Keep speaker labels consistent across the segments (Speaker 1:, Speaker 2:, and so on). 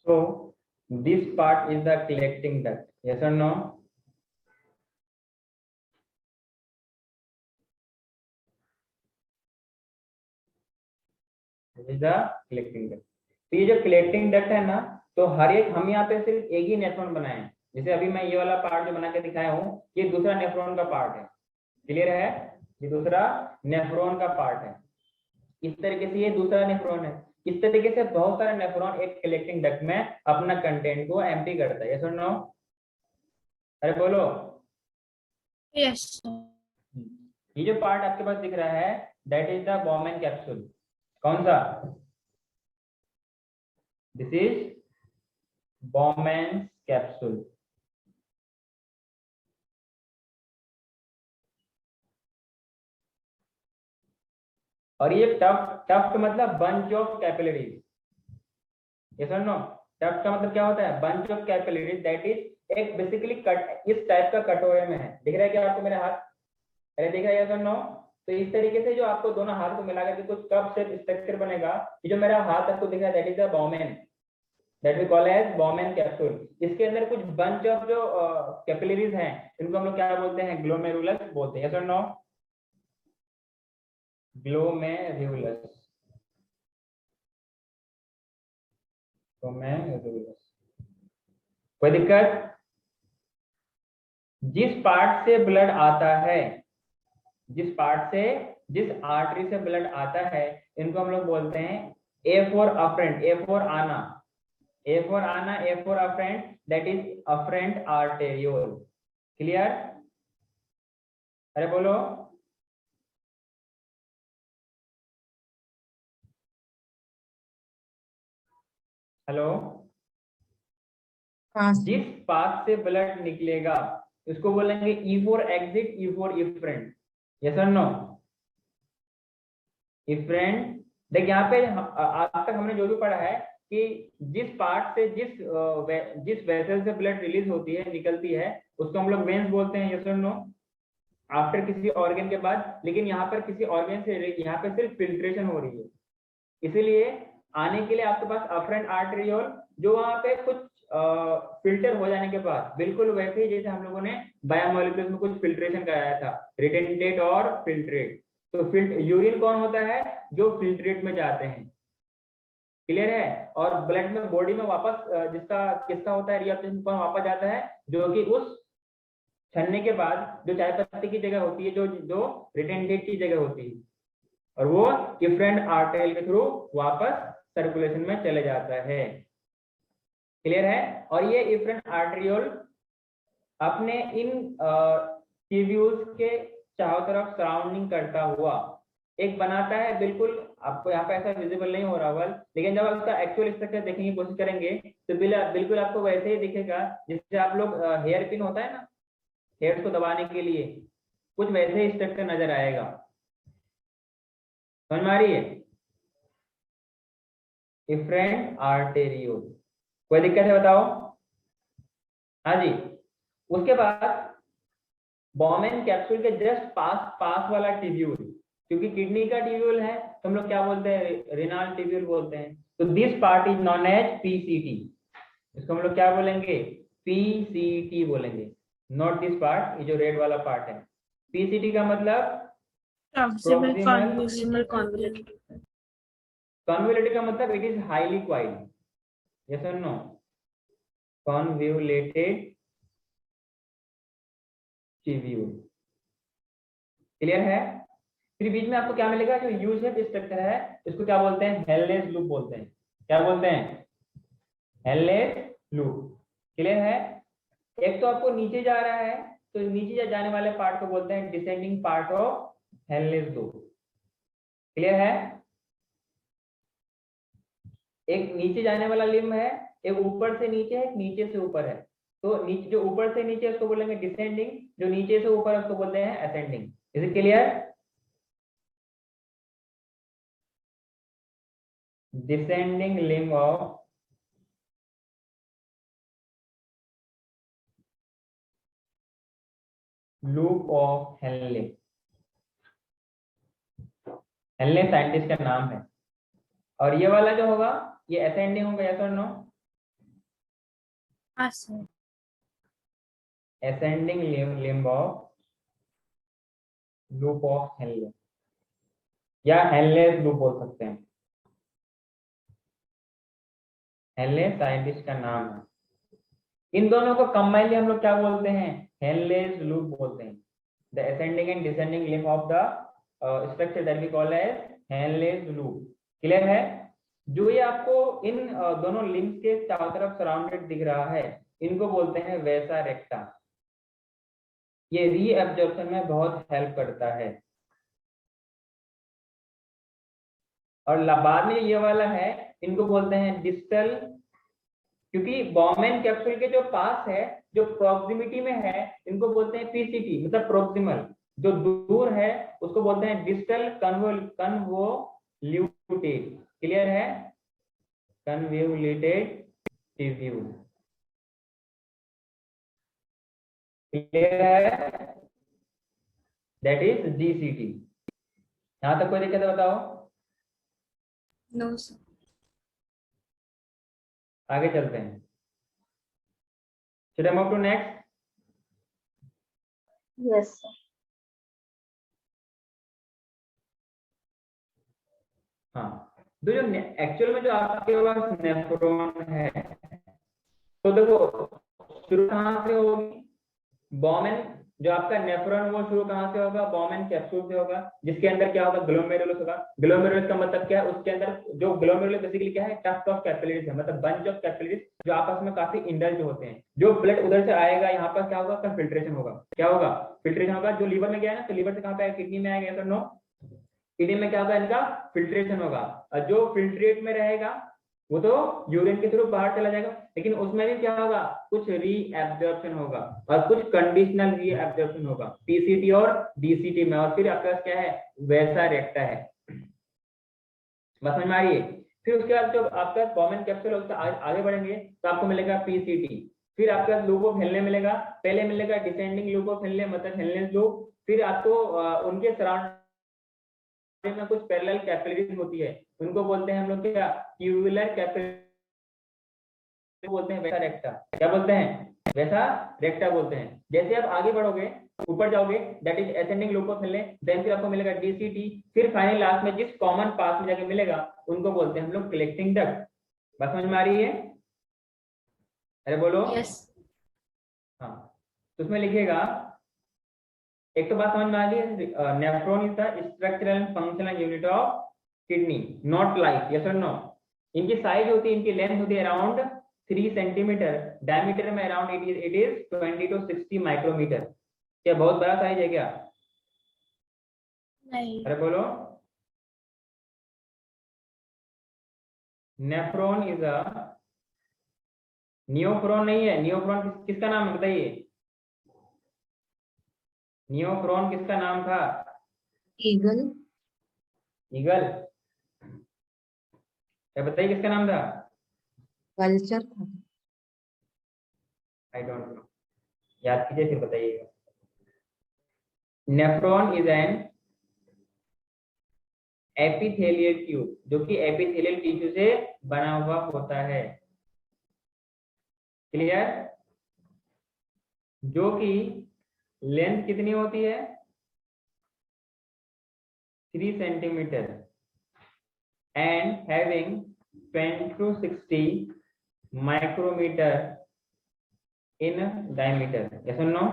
Speaker 1: So this part is the collecting duct. Yes or no? This is the collecting duct. तो ये जो collecting duct है ना, तो हर एक हम यहाँ पे सिर्फ एक ही नेफ्रॉन बनाए हैं। जैसे अभी मैं ये वाला पार्ट जो बना के दिखाया हूँ, ये दूसरा नेफ्रॉन का पार्ट है। क्लियर है? ये दूसरा नेफ्रॉन का पार्ट है। इस तरीके से ये दूसरा नेफ्रॉन है। इस तरीके से बहुत सारे नेफ्रॉन एक कलेक्टिंग डक्ट में अपना कंटेंट को एम्प्टी करता है। यस और नो? अरे बोलो।
Speaker 2: यस।
Speaker 1: ये जो पार्ट आपके पास दिख रहा है, that is the Bowman capsule. कौन सा? This is Bowman capsule. और ये टफ्ट मतलब बंच ऑफ कैपिलरीज। यस और नो? टफ्ट का मतलब क्या होता है? Bunch of capillaries. That is एक बेसिकली कट, इस टाइप का कटोरे में है। दिख रहा है क्या आपको मेरा हाथ? अरे दिख रहा है? यस और नो? तो इस तरीके से जो आपको दोनों हाथ को मिला करके कुछ कप शेप स्ट्रक्चर बनेगा। ये जो मेरा हाथ आपको दिख रहा है, that is the Bowman, that we call as Bowman capsule. इसके अंदर कुछ बंच ऑफ जो कैपिलरीज हैं, इनको हम लोग क्या बोलते हैं? ग्लोमेरुलस बोलते हैं। यस और नो? ग्लोमेरुलस। कोई दिक्कत? जिस पार्ट से ब्लड आता है, जिस पार्ट से, जिस आर्टरी से ब्लड आता है, इनको हम लोग बोलते हैं A for afferent, A for आना, ए फॉर आना, A for afferent, that is afferent arteriole. Clear? अरे बोलो। हेलो? जिस पाथ से ब्लड निकलेगा इसको बोलेंगे E for exit, E for efferent. Yes और नो? इफ्रेंट। देख यहाँ पे आज तक हमने जो भी पढ़ा है कि जिस पार्ट से, जिस वेसल से ब्लड रिलीज होती है, निकलती है, उसको हम लोग वेन्स बोलते हैं। यस और नो? आफ्टर किसी ऑर्गन के बाद। लेकिन यहाँ पर किसी ऑर्गन से यहाँ पे सिर्फ फिल्ट्रेशन हो रही है, इसीलिए आने के लिए आपके पास अफरेंट आर्टेरियोल, जो वहां पे कुछ फिल्टर हो जाने के बाद, बिल्कुल वैसे ही जैसे हम लोगों ने बायोमोलिक्यूल्स में कुछ फिल्ट्रेशन कराया था, रिटेंटेट और फिल्ट्रेट। तो यूरिन कौन होता है? जो फिल्ट्रेट में जाते हैं। क्लियर है? और ब्लड में, बॉडी में वापस जिसका किसका होता है रिएक्शन, कौन वापस जाता है? जो कि उस छन्ने के बाद जो चाय पत्ती की जगह होती है, जो रिटेंटेट की जगह होती है, और वो इफ्रेंट आर्टेरियल के थ्रू वापस सर्कुलेशन में चले जाता है। क्लियर है? और ये इफ्रेंट आर्टेरियोल अपने इन ट्यूब्यूल्स के चारों तरफ सराउंडिंग करता हुआ एक बनाता है। बिल्कुल आपको यहाँ पे ऐसा विजिबल नहीं हो रहा होगा, लेकिन जब आप इसका एक्चुअल स्ट्रक्चर देखने की कोशिश करेंगे तो बिल्कुल आपको वैसे ही दिखेगा जिससे आप लोग हेयर पिन होता है ना, हेयर को दबाने के लिए, कुछ वैसे ही स्ट्रक्चर नजर आएगा। समझ में आ रही है? Efferent arteriole. कोई दिक्कत है बताओ? हाँ जी। उसके बाद बॉमेन कैप्सूल के जस्ट पास वाला ट्यूब्यूल, क्योंकि किडनी का ट्यूब्यूल है तो हम लोग क्या बोलते हैं? रेनाल ट्यूब्यूल बोलते हैं। तो this part is known as PCT. इसको हम लोग क्या बोलेंगे? पीसीटी बोलेंगे। नॉट दिस पार्ट, ये जो रेड वाला पार्ट है। पीसीटी का मतलब कॉन्वोल्यूटेड का मतलब it is highly coiled. Yes और नो? Convoluted tubule. क्लियर है? फिर बीच में आपको क्या मिलेगा? जो यू शेप स्ट्रक्चर है, इसको क्या बोलते हैं? हेलनेस लूप बोलते हैं। क्या बोलते हैं? हेलनेस लूप। क्लियर है? एक तो आपको नीचे जा रहा है, तो नीचे जाने वाले पार्ट को बोलते हैं डिसेंडिंग पार्ट ऑफ हेलनेस लूप। क्लियर है? एक नीचे जाने वाला लिम्ब है, एक ऊपर से नीचे है, एक नीचे से ऊपर है। तो नीचे, जो ऊपर से नीचे उसको बोलेंगे डिसेंडिंग, जो नीचे से ऊपर है उसको बोलते हैं ascending. Is it clear? Descending limb of loop of Henle. Henle scientist का नाम है। और ये वाला जो होगा ये असेंडिंग होगा। यस और नो?
Speaker 2: हाँ sir.
Speaker 1: ascending limb of loop of Henley या हेनलेस लूप बोल सकते हैं। हेनले साइंटिस्ट का नाम है। इन दोनों को कंबाइनली हम लोग क्या बोलते हैं? हेनलेस लूप बोलते हैं। The ascending and descending limb of the structure that we call as Henle's loop. Clear है? जो ये आपको इन दोनों लिम्ब्स के चारों तरफ सराउंडेड दिख रहा है, इनको बोलते हैं वैसा रेक्टा। ये रीअब्जॉर्प्शन में बहुत हेल्प करता है। और बाद में ये वाला है, इनको बोलते हैं डिस्टल, क्योंकि बॉमेन कैप्सूल के जो पास है, जो प्रॉक्सिमिटी में है, इनको बोलते हैं पीसीटी, मतलब प्रोक्सिमल। जो दूर है उसको बोलते हैं डिस्टल कन्वोल्यूटेड। क्लियर है? Convoluted tissue. क्लियर है? That is DCT. यहां तक कोई दिक्कत है बताओ?
Speaker 2: No sir.
Speaker 1: आगे चलते हैं। Should I move to next?
Speaker 3: Yes, sir.
Speaker 1: हाँ, तो जो एक्चुअल में जो आपके पास नेफ्रॉन है, तो देखो शुरू कहाँ से होगी? बॉमेन, जो आपका नेफ्रॉन वो शुरू कहाँ से होगा? बॉमेन कैप्सूल से होगा, जिसके अंदर क्या होगा? ग्लोमेरुलस होगा। ग्लोमेरुलस का मतलब क्या है? उसके अंदर जो ग्लोमेरुलस बेसिकली क्या है? टफ्ट ऑफ कैपिलरीज है, मतलब बंच ऑफ कैपिलरीज जो आपस में काफी इंडल्ज होते हैं। जो ब्लड उधर से आएगा, यहाँ पर क्या होगा? उसका फिल्ट्रेशन होगा। क्या होगा? फिल्ट्रेशन होगा। जो लीवर में गया है ना, तो लीवर से कहाँ पे आएगा? किडनी में आएगा। नो, किडनी में क्या होगा? इनका फिल्ट्रेशन होगा। और जो फिल्ट्रेट में रहेगा वो तो यूरिन के थ्रू बाहर चला जाएगा, लेकिन उसमें भी क्या होगा? कुछ रीएब्जॉर्प्शन होगा और कुछ कंडीशनल रीएब्जॉर्प्शन होगा पीसीटी और डीसीटी में। और फिर आपके पास क्या है? वैसा रेक्टा है। बात समझ में आ रही है? फिर उसके बाद जो आपका कॉमन कैप्सूल होगा, आगे बढ़ेंगे तो आपको मिलेगा पीसीटी। फिर आपका लूप ऑफ हेनले मिलेगा। पहले मिलेगा डिसेंडिंग लूप ऑफ हेनले, मतलब हेनलेस लूप। फिर आपको उनके सराउंड में कुछ पैरेलल कैपिलरीज होती है, उनको बोलते हैं हम लोग क्या? ट्यूबुलर कैपिलरी बोलते हैं, वैसा रेक्टा। क्या बोलते हैं? वैसा रेक्टा बोलते हैं। जैसे आप आगे बढ़ोगे, ऊपर जाओगे, that is ascending loop of Henle, then फिर आपको मिलेगा डीसीटी। फिर फाइनल लास्ट में जिस कॉमन पाथ में जाके मिलेगा, उनको बोलते हैं हम लोग कलेक्टिंग डक्ट। बात समझ में आ रही है? अरे बोलो।
Speaker 2: यस।
Speaker 1: हाँ, तो उसमें लिखिएगा, एक तो बात समझ में आ गई, nephron is the structural and functional unit of kidney, not like, yes और नो। इनकी साइज होती है, इनकी लेंथ होती है अराउंड 3 सेंटीमीटर, डायमीटर में around it is 20 to 60 micrometre. क्या बहुत बड़ा साइज है क्या?
Speaker 2: नहीं।
Speaker 1: अरे बोलो। नेफ्रॉन इज अ, नियोफ्रॉन नहीं है। नियोफ्रॉन किसका नाम है बताइए? नियोफ्रॉन किसका नाम था?
Speaker 3: Eagle.
Speaker 1: ईगल? क्या बताइए किसका नाम था?
Speaker 3: Vulture था।
Speaker 1: आई डोंट नो, याद कीजिए फिर बताइएगा। Nephron is an epithelial tube, जो कि एपिथेलियल टिश्यू से बना हुआ होता है। क्लियर? जो कि लेंथ कितनी होती है? 3 centimetre and having 20 to 60 micrometre in diameter. Yes और नो?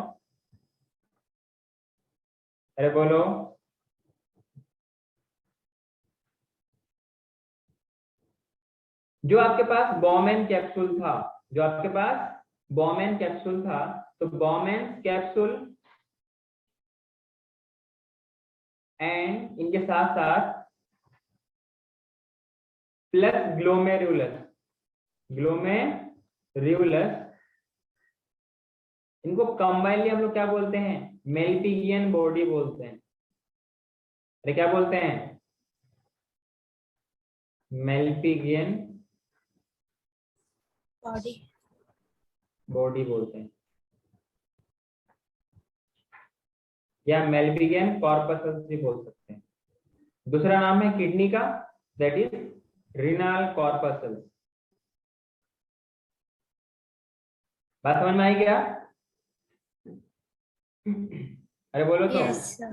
Speaker 1: अरे बोलो। जो आपके पास बॉमेन कैप्सूल था, जो आपके पास बॉमेन कैप्सूल था, तो बॉमेन कैप्सूल एंड इनके साथ साथ प्लस ग्लोमेरुलस, ग्लोमेरुलस, इनको कंबाइनली हम लोग क्या बोलते हैं? मेल्पिगियन बॉडी बोलते हैं। अरे क्या बोलते हैं? मेल्पिगियन
Speaker 2: बॉडी।
Speaker 1: बॉडी बोलते हैं, या मेल्पिगियन कॉर्पस भी बोल सकते हैं। दूसरा नाम है किडनी का, दैट इज रीनल कॉर्पस। बात समझ में आई क्या? अरे बोलो तो।
Speaker 2: Yes, sir.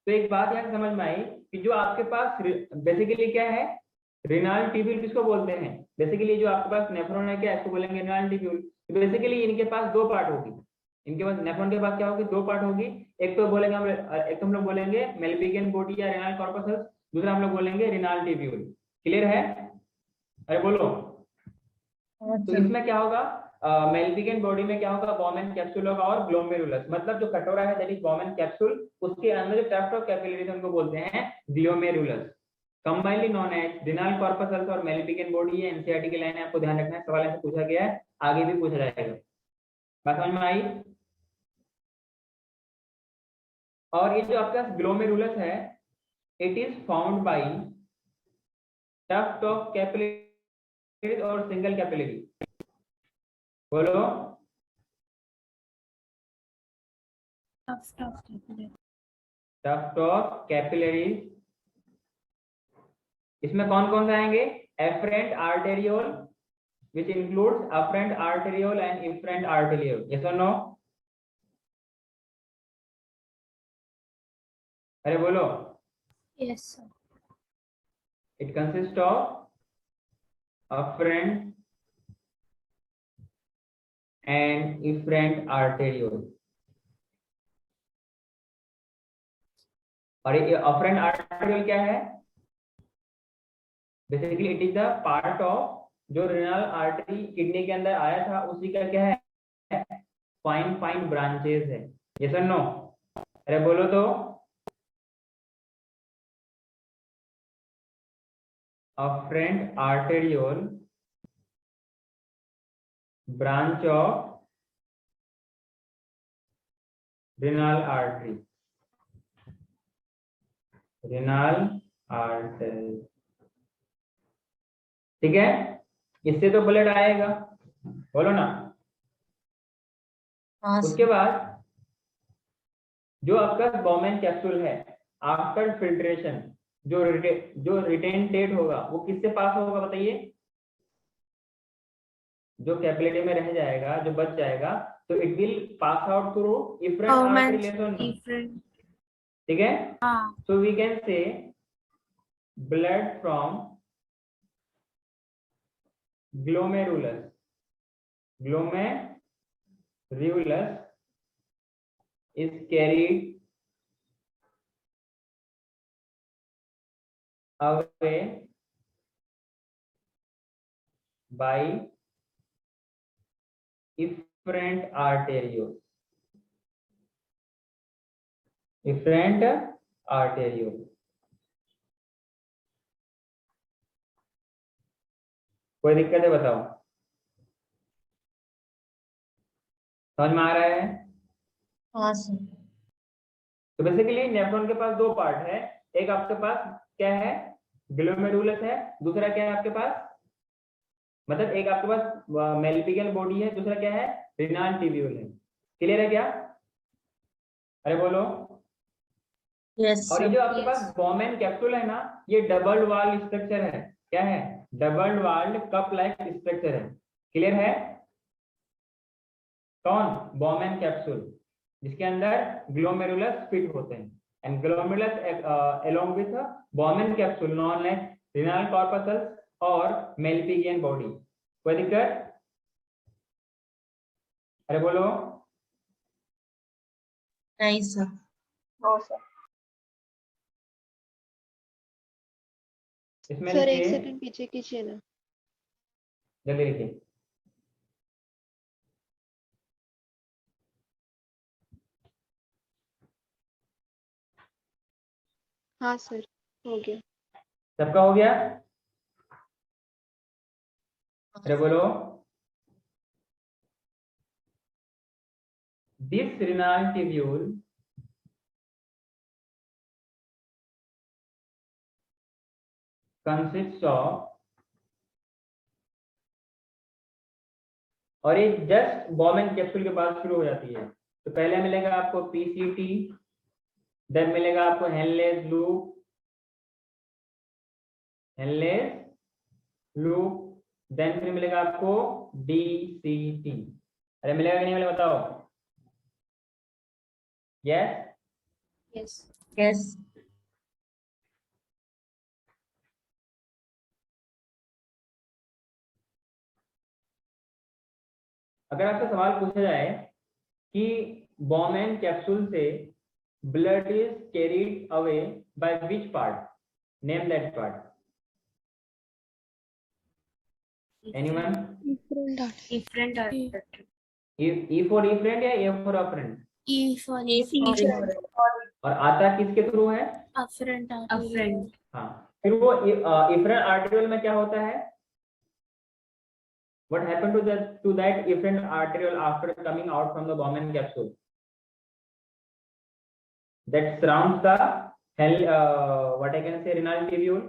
Speaker 1: तो एक बात यहाँ समझ में आई कि जो आपके पास बेसिकली क्या है, रिनाल ट्यूब्यूल किसको बोलते हैं? बेसिकली जो आपके पास नेफ्रॉन है क्या, इसको बोलेंगे रिनाल ट्यूब्यूल। तो बेसिकली इनके पास दो पार्ट होगी, इनके पास नेफ्रॉन के पास क्या होगी, दो पार्ट होगी। एक तो बोलेंगे हम लोग बोलेंगे मेल्पिगियन बॉडी या रिनाल कॉर्पस, दूसरा हम लोग बोलेंगे रिनाल ट्यूब्यूल। क्लियर है? अरे बोलो। तो इसमें क्या होगा, मेल्पिगियन बॉडी में क्या होगा, बॉमेन कैप्सूल होगा और ग्लोमेरुलस, मतलब जो कटोरा है दैट इज बॉमेन कैप्सूल, उसके अंदर जो टफ्ट ऑफ कैपिलरीज उनको बोलते हैं glomerulus. Combinedly known as renal corpus और मेल्पिगियन बॉडी है। एनसीईआरटी की लाइन है, आपको ध्यान रखना है, सवाल ऐसे पूछा गया है, आगे भी पूछा जाएगा। बात समझ में आई? और ये जो आपका ग्लोमेरुलस है, it is found by tuft of capillaries और सिंगल कैपिलरी। बोलो।
Speaker 2: Tuft of capillary.
Speaker 1: Tuft of capillaries, इसमें कौन कौन से आएंगे, afferent arteriole which includes afferent arteriole and efferent arteriole. Yes or no? अरे बोलो।
Speaker 2: Yes, sir.
Speaker 1: It consists of afferent and efferent arteriole. और ये afferent arteriole क्या है? Basically it is the part of जो renal artery किडनी के अंदर आया था, उसी का क्या है, फाइन ब्रांचेस है। Yes or no? अरे बोलो तो। afferent arteriole branch of renal artery, renal artery, ठीक है? इससे तो ब्लड आएगा, बोलो ना।
Speaker 3: हाँ
Speaker 1: उसके बाद जो आपका बॉमेन कैप्सूल है, आफ्टर फिल्ट्रेशन जो रिटेंटेड होगा वो किससे पास होगा बताइए? जो कैपिलरी में रह जाएगा, जो बच जाएगा, तो it will pass out through efferent artery lesson,
Speaker 2: Efferent.
Speaker 1: ठीक है?
Speaker 2: हाँ.
Speaker 1: So we can say blood from glomerulus, glomerulus is carried away by efferent arteriole, efferent arteriole। कोई दिक्कत है बताओ? समझ में आ रहा है?
Speaker 3: हाँ सर।
Speaker 1: तो बेसिकली नेफ्रॉन के पास दो पार्ट है, एक आपके पास क्या है, ग्लोमेरुलस है, दूसरा क्या है आपके पास, मतलब एक आपके पास मेल्पिगियन बॉडी है, दूसरा क्या है, रिनाल ट्यूब्यूल है। क्लियर है क्या? अरे बोलो।
Speaker 3: यस
Speaker 1: और ये
Speaker 3: सर।
Speaker 1: जो आपके
Speaker 2: Yes.
Speaker 1: पास बॉमेन कैप्सूल है ना, ये डबल वॉल स्ट्रक्चर है। क्या है? Double walled cup like structure है। क्लियर है? कौन? बॉमेन कैप्सूल, जिसके अंदर ग्लोमेरुलस फिट होते हैं, and glomerulus along with Bowman capsule known as renal corpus और मेल्पिगियन बॉडी। कोई दिक्कत? अरे बोलो।
Speaker 3: नहीं सर।
Speaker 2: No, sir.
Speaker 1: इसमें
Speaker 4: सर एक
Speaker 1: लिखिए,
Speaker 4: सेकंड पीछे कीजिए ना।
Speaker 1: जल्दी लिखिए।
Speaker 4: हाँ सर, हो गया।
Speaker 1: सबका हो गया? अरे बोलो। दिस रिनाल ट्यूब्यूल consists of, और ये जस्ट बॉमेन कैप्सूल के बाद शुरू हो जाती है। तो पहले मिलेगा आपको पीसीटी, देन मिलेगा आपको Henle's loop, Henle's loop, then फिर मिलेगा आपको DCT। अरे मिलेगा कि नहीं मिलेगा बताओ? Yes
Speaker 2: Yes.
Speaker 3: Yes.
Speaker 1: अगर आपसे सवाल पूछा जाए कि बॉमेन कैप्सूल से blood is carried away by which part, name that part. Anyone?
Speaker 4: Different art.
Speaker 2: Different order.
Speaker 1: E for efferent या A for afferent?
Speaker 2: E for
Speaker 3: A for
Speaker 2: efferent.
Speaker 1: और आता किसके थ्रू है?
Speaker 2: Afferent artery.
Speaker 3: Afferent.
Speaker 1: हाँ, फिर वो efferent arteriole में क्या होता है? What happened to that efferent arteriole after coming out from the Bowman capsule? That surrounds the what I can say renal tubule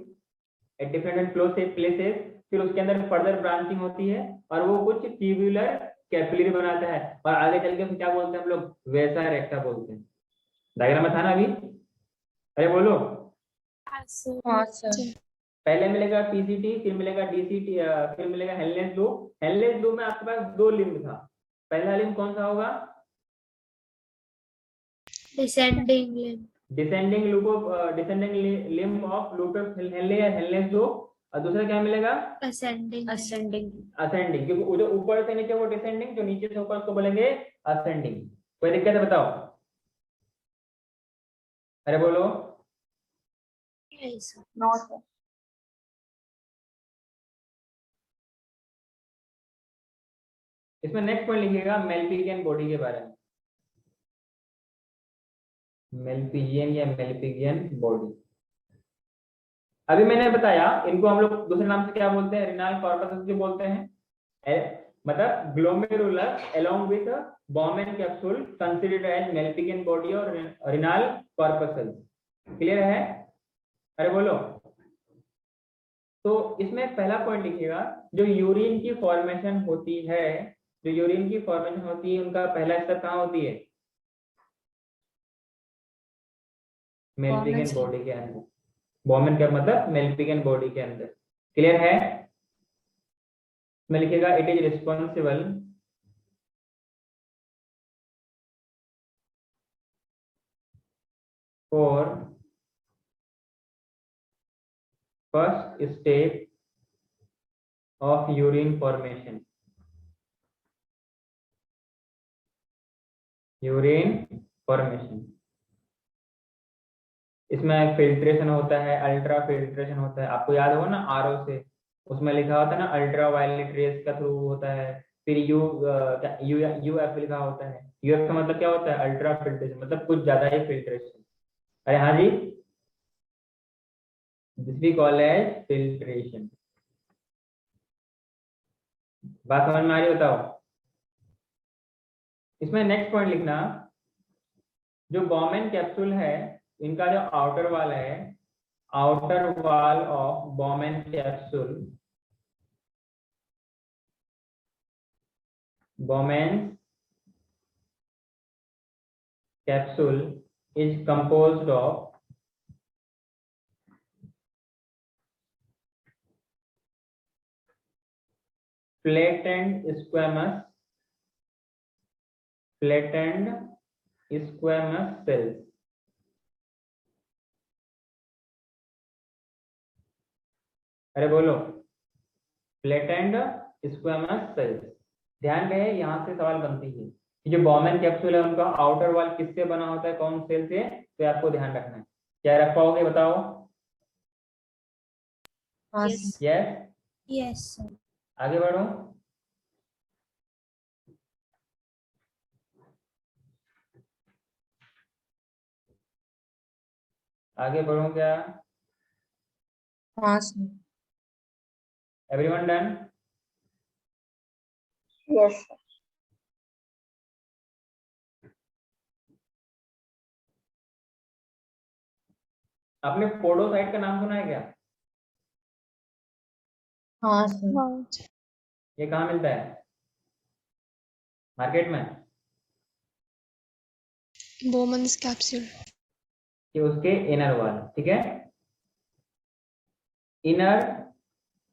Speaker 1: at different places. फिर उसके अंदर फर्दर ब्रांचिंग होती है और वो कुछ ट्यूबुलर कैपिलरी बनाता है और आगे चल के फिर क्या बोलते हैं हम लोग? वैसा रेक्टा बोलते हैं। डायग्राम में था ना अभी? अरे बोलो।
Speaker 3: हाँ सर।
Speaker 1: पहले मिलेगा PCT, फिर मिलेगा DCT, फिर मिलेगा हेलनेस लूप। हेलनेस लूप में आपके पास दो लिम्ब था। पहला लिम्ब कौन सा होगा?
Speaker 2: Descending limb.
Speaker 1: Descending limb of loop of Henley या हेलनेस लूप। और दूसरा क्या मिलेगा?
Speaker 2: Ascending.
Speaker 3: Ascending.
Speaker 1: असेंडिंग, क्योंकि जो ऊपर से नीचे वो डिसेंडिंग, जो नीचे से ऊपर उसको बोलेंगे असेंडिंग। कोई दिक्कत है बताओ? अरे बोलो।
Speaker 2: Yes.
Speaker 3: No sir.
Speaker 1: इसमें नेक्स्ट पॉइंट लिखिएगा मेल्पिजियन बॉडी के बारे में। मेल्पिजियन या मेल्पिजियन बॉडी। अभी मैंने बताया इनको हम लोग दूसरे नाम से क्या बोलते हैं? रिनल कॉर्पस भी बोलते हैं। मतलब glomerular along with Bowman capsule considered as Malpighian body और रिनल कॉर्पस। क्लियर है? अरे बोलो। तो इसमें पहला पॉइंट लिखिएगा, जो यूरिन की फॉर्मेशन होती है, जो यूरिन की फॉर्मेशन होती है उनका पहला स्टेप कहाँ होती है? मेल्पिजियन बॉडी के अंदर। बॉमेन का मतलब मेल्पिजियन बॉडी के अंदर। क्लियर है? इसमें लिखिएगा it is responsible for first step of urine formation. Urine formation इसमें फिल्ट्रेशन होता है, अल्ट्रा फिल्ट्रेशन होता है। आपको याद होगा ना RO से, उसमें लिखा होता है ना अल्ट्रा वायलेट रेस का थ्रू होता है। फिर UF लिखा होता है। UF का मतलब क्या होता है? अल्ट्रा फिल्ट्रेशन, मतलब कुछ ज्यादा ही फिल्ट्रेशन। अरे हाँ जी, this we call as filtration. बात समझ में आ रही? बताओ। इसमें नेक्स्ट पॉइंट लिखना, जो बॉमेन कैप्सूल है इनका जो आउटर वाल है, outer wall of Bowman capsule, Bowman capsule is composed of flattened squamous cells। अरे बोलो। Flattened squamous cells. ध्यान रहे, यहाँ से सवाल बनती है कि जो बॉमेन कैप्सूल है उनका आउटर वॉल किससे बना होता है, कौन सेल से? तो आपको ध्यान रखना है। क्या रख पाओगे बताओ?
Speaker 2: Yes.
Speaker 1: यस।
Speaker 2: Yes, sir.
Speaker 1: आगे बढ़ो। आगे बढ़ो क्या?
Speaker 3: हाँ sir.
Speaker 1: Everyone done?
Speaker 3: Yes sir.
Speaker 1: आपने पोडोसाइट का नाम सुना है क्या?
Speaker 3: हाँ सर।
Speaker 4: हाँ
Speaker 1: ये कहाँ मिलता है मार्केट में?
Speaker 4: Bowman's capsule.
Speaker 1: कि उसके इनर वॉल, ठीक है, इनर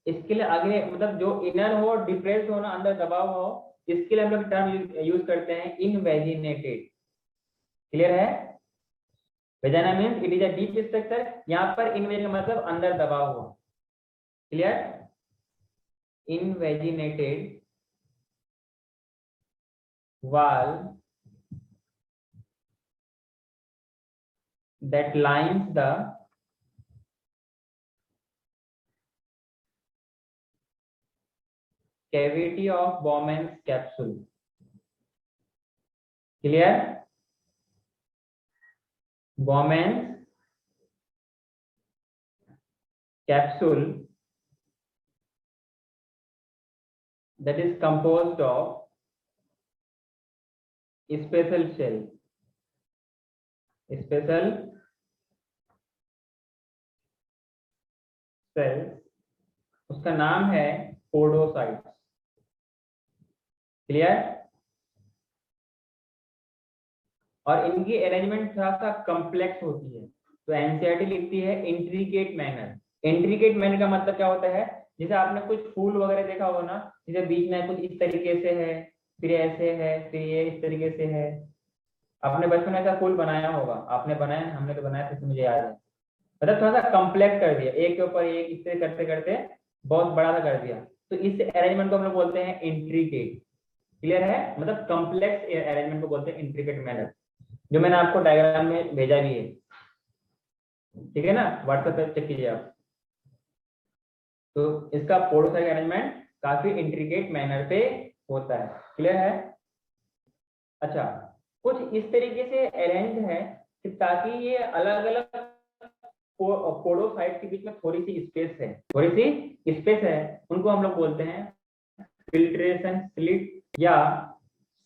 Speaker 1: इसके लिए आगे मतलब जो इनर हो, डिप्रेस हो ना, अंदर दबाव हो, इसके लिए हम लोग टर्म यूज करते हैं इनवेजिनेटेड। क्लियर है? Vagina means it is a deep structure, यहाँ पर इनवेज मतलब अंदर दबाव हुआ। Clear? इनवेजिनेटेड wall that lines the cavity of Bowman's capsule. Clear? Bowman's capsule that is composed of special shell. Special cells, उसका नाम है पोडोसाइट्स। क्लियर? और इनकी अरेंजमेंट थोड़ा सा कॉम्प्लेक्स होती है, तो एनसीईआरटी लिखती है इंट्रिकेट मैनर। इंट्रिकेट मैनर का मतलब क्या होता है? जैसे आपने कुछ फूल वगैरह देखा होगा ना, जैसे बीच में कुछ इस तरीके से है, फिर ऐसे है, फिर ये इस तरीके से है। आपने बचपन में ऐसा फूल बनाया होगा, आपने बनाया, हमने तो बनाया था, मुझे याद है। मतलब थोड़ा सा कॉम्प्लेक्स कर दिया, एक के ऊपर एक, इससे करते करते बहुत बड़ा सा कर दिया, तो इस अरेंजमेंट को हम लोग बोलते हैं इंट्रिकेट। क्लियर है? मतलब कॉम्प्लेक्स अरेंजमेंट को बोलते हैं इंट्रिकेट मैनर, जो मैंने आपको डायग्राम में भेजा भी है। ठीक है ना? व्हाट्सएप पे चेक कीजिए आप। तो इसका पोडोसाइट अरेंजमेंट काफी इंट्रिकेट मैनर पे होता है। क्लियर है? अच्छा, कुछ इस तरीके से अरेंज है कि ताकि ये अलग अलग पोडोसाइट के बीच में थोड़ी सी स्पेस है, उनको हम लोग बोलते हैं फिल्ट्रेशन स्लिट या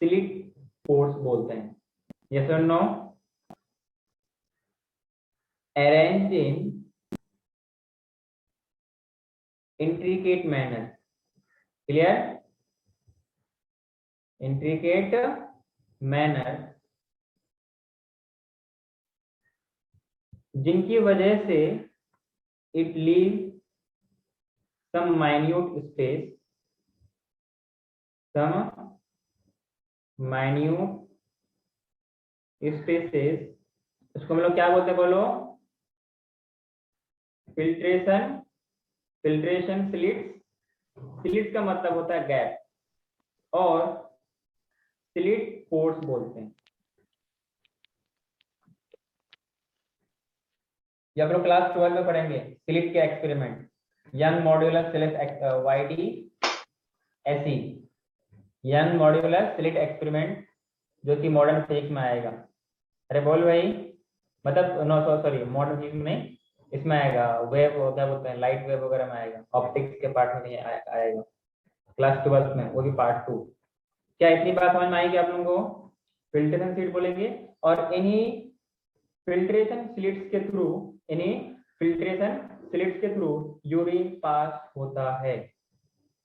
Speaker 1: स्लिट पोर्स बोलते हैं। यस और no? Arrange in intricate manner. Clear? Intricate manner, जिनकी वजह से it leaves some minute space, spaces, उसको हम लोग क्या बोलते हैं? बोलो। फिल्ट्रेशन स्लिट्स का मतलब होता है गैप, और स्लिट पोर्स बोलते हैं। ये आप लोग क्लास 12 में पढ़ेंगे, स्लिट के experiment, Young modular slit YD SE, Young modular slit experiment, जो कि मॉडर्न फिजिक्स में आएगा। अरे बोल भाई, मतलब नो सॉरी, मॉडर्न फिजिक्स में इसमें आएगा, वेव क्या बोलते हैं, लाइट वेव वगैरह में आएगा, ऑप्टिक्स के पार्ट में नहीं आएगा, क्लास 12 में, वो भी पार्ट 2। क्या इतनी बात समझ में आएगी आप लोगों को? फिल्ट्रेशन स्लिट बोलेंगे, और इन्हीं फिल्ट्रेशन स्लिट्स के थ्रू यूरिन पास होता है।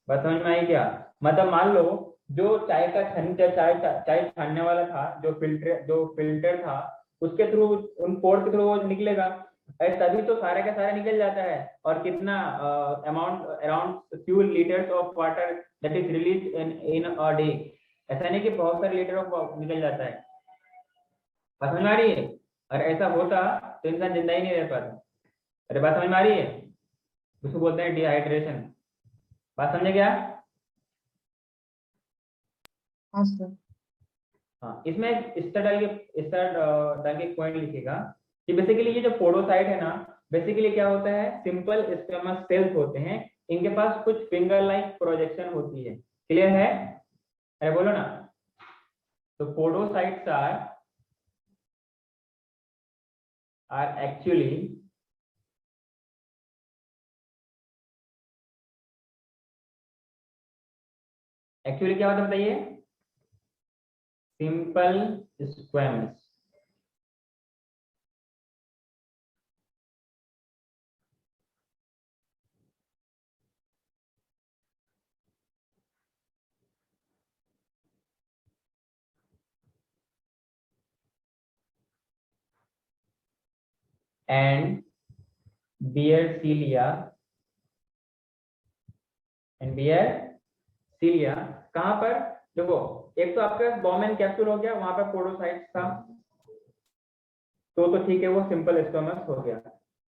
Speaker 1: बात समझ में आई क्या? मतलब मान लो जो चाय छानने वाला था, जो फिल्टर था, उसके थ्रू, उन पोर्स के थ्रू वो निकलेगा, तभी तो सारे का सारा निकल जाता है। और कितना amount, around few litres of water that is release in a day. ऐसा नहीं कि बहुत सारे लीटर ऑफ निकल जाता है। बात समझ में आ रही है? और ऐसा होता तो इंसान जिंदा ही नहीं रह पाता। अरे बात समझ में आ रही है? उसको बोलते हैं डिहाइड्रेशन। बात समझे क्या?
Speaker 3: हाँ सर।
Speaker 1: हाँ, इसमें स्टार डाल के पॉइंट लिखेगा कि बेसिकली ये जो पोडोसाइट है ना, बेसिकली क्या होता है, सिंपल स्क्वेमस सेल्स होते हैं, इनके पास कुछ फिंगर लाइक प्रोजेक्शन होती है। क्लियर है? अरे बोलो ना। तो पोडोसाइट्स आर एक्चुअली क्या होता है बताइए? Simple squamous. and beer cilia एनबीआर सीलिया कहाँ पर, देखो एक तो आपके पास बॉमेन कैप्सूल हो गया, वहां पर पोडोसाइट्स था, तो ठीक है, वो सिंपल स्टोमस हो गया।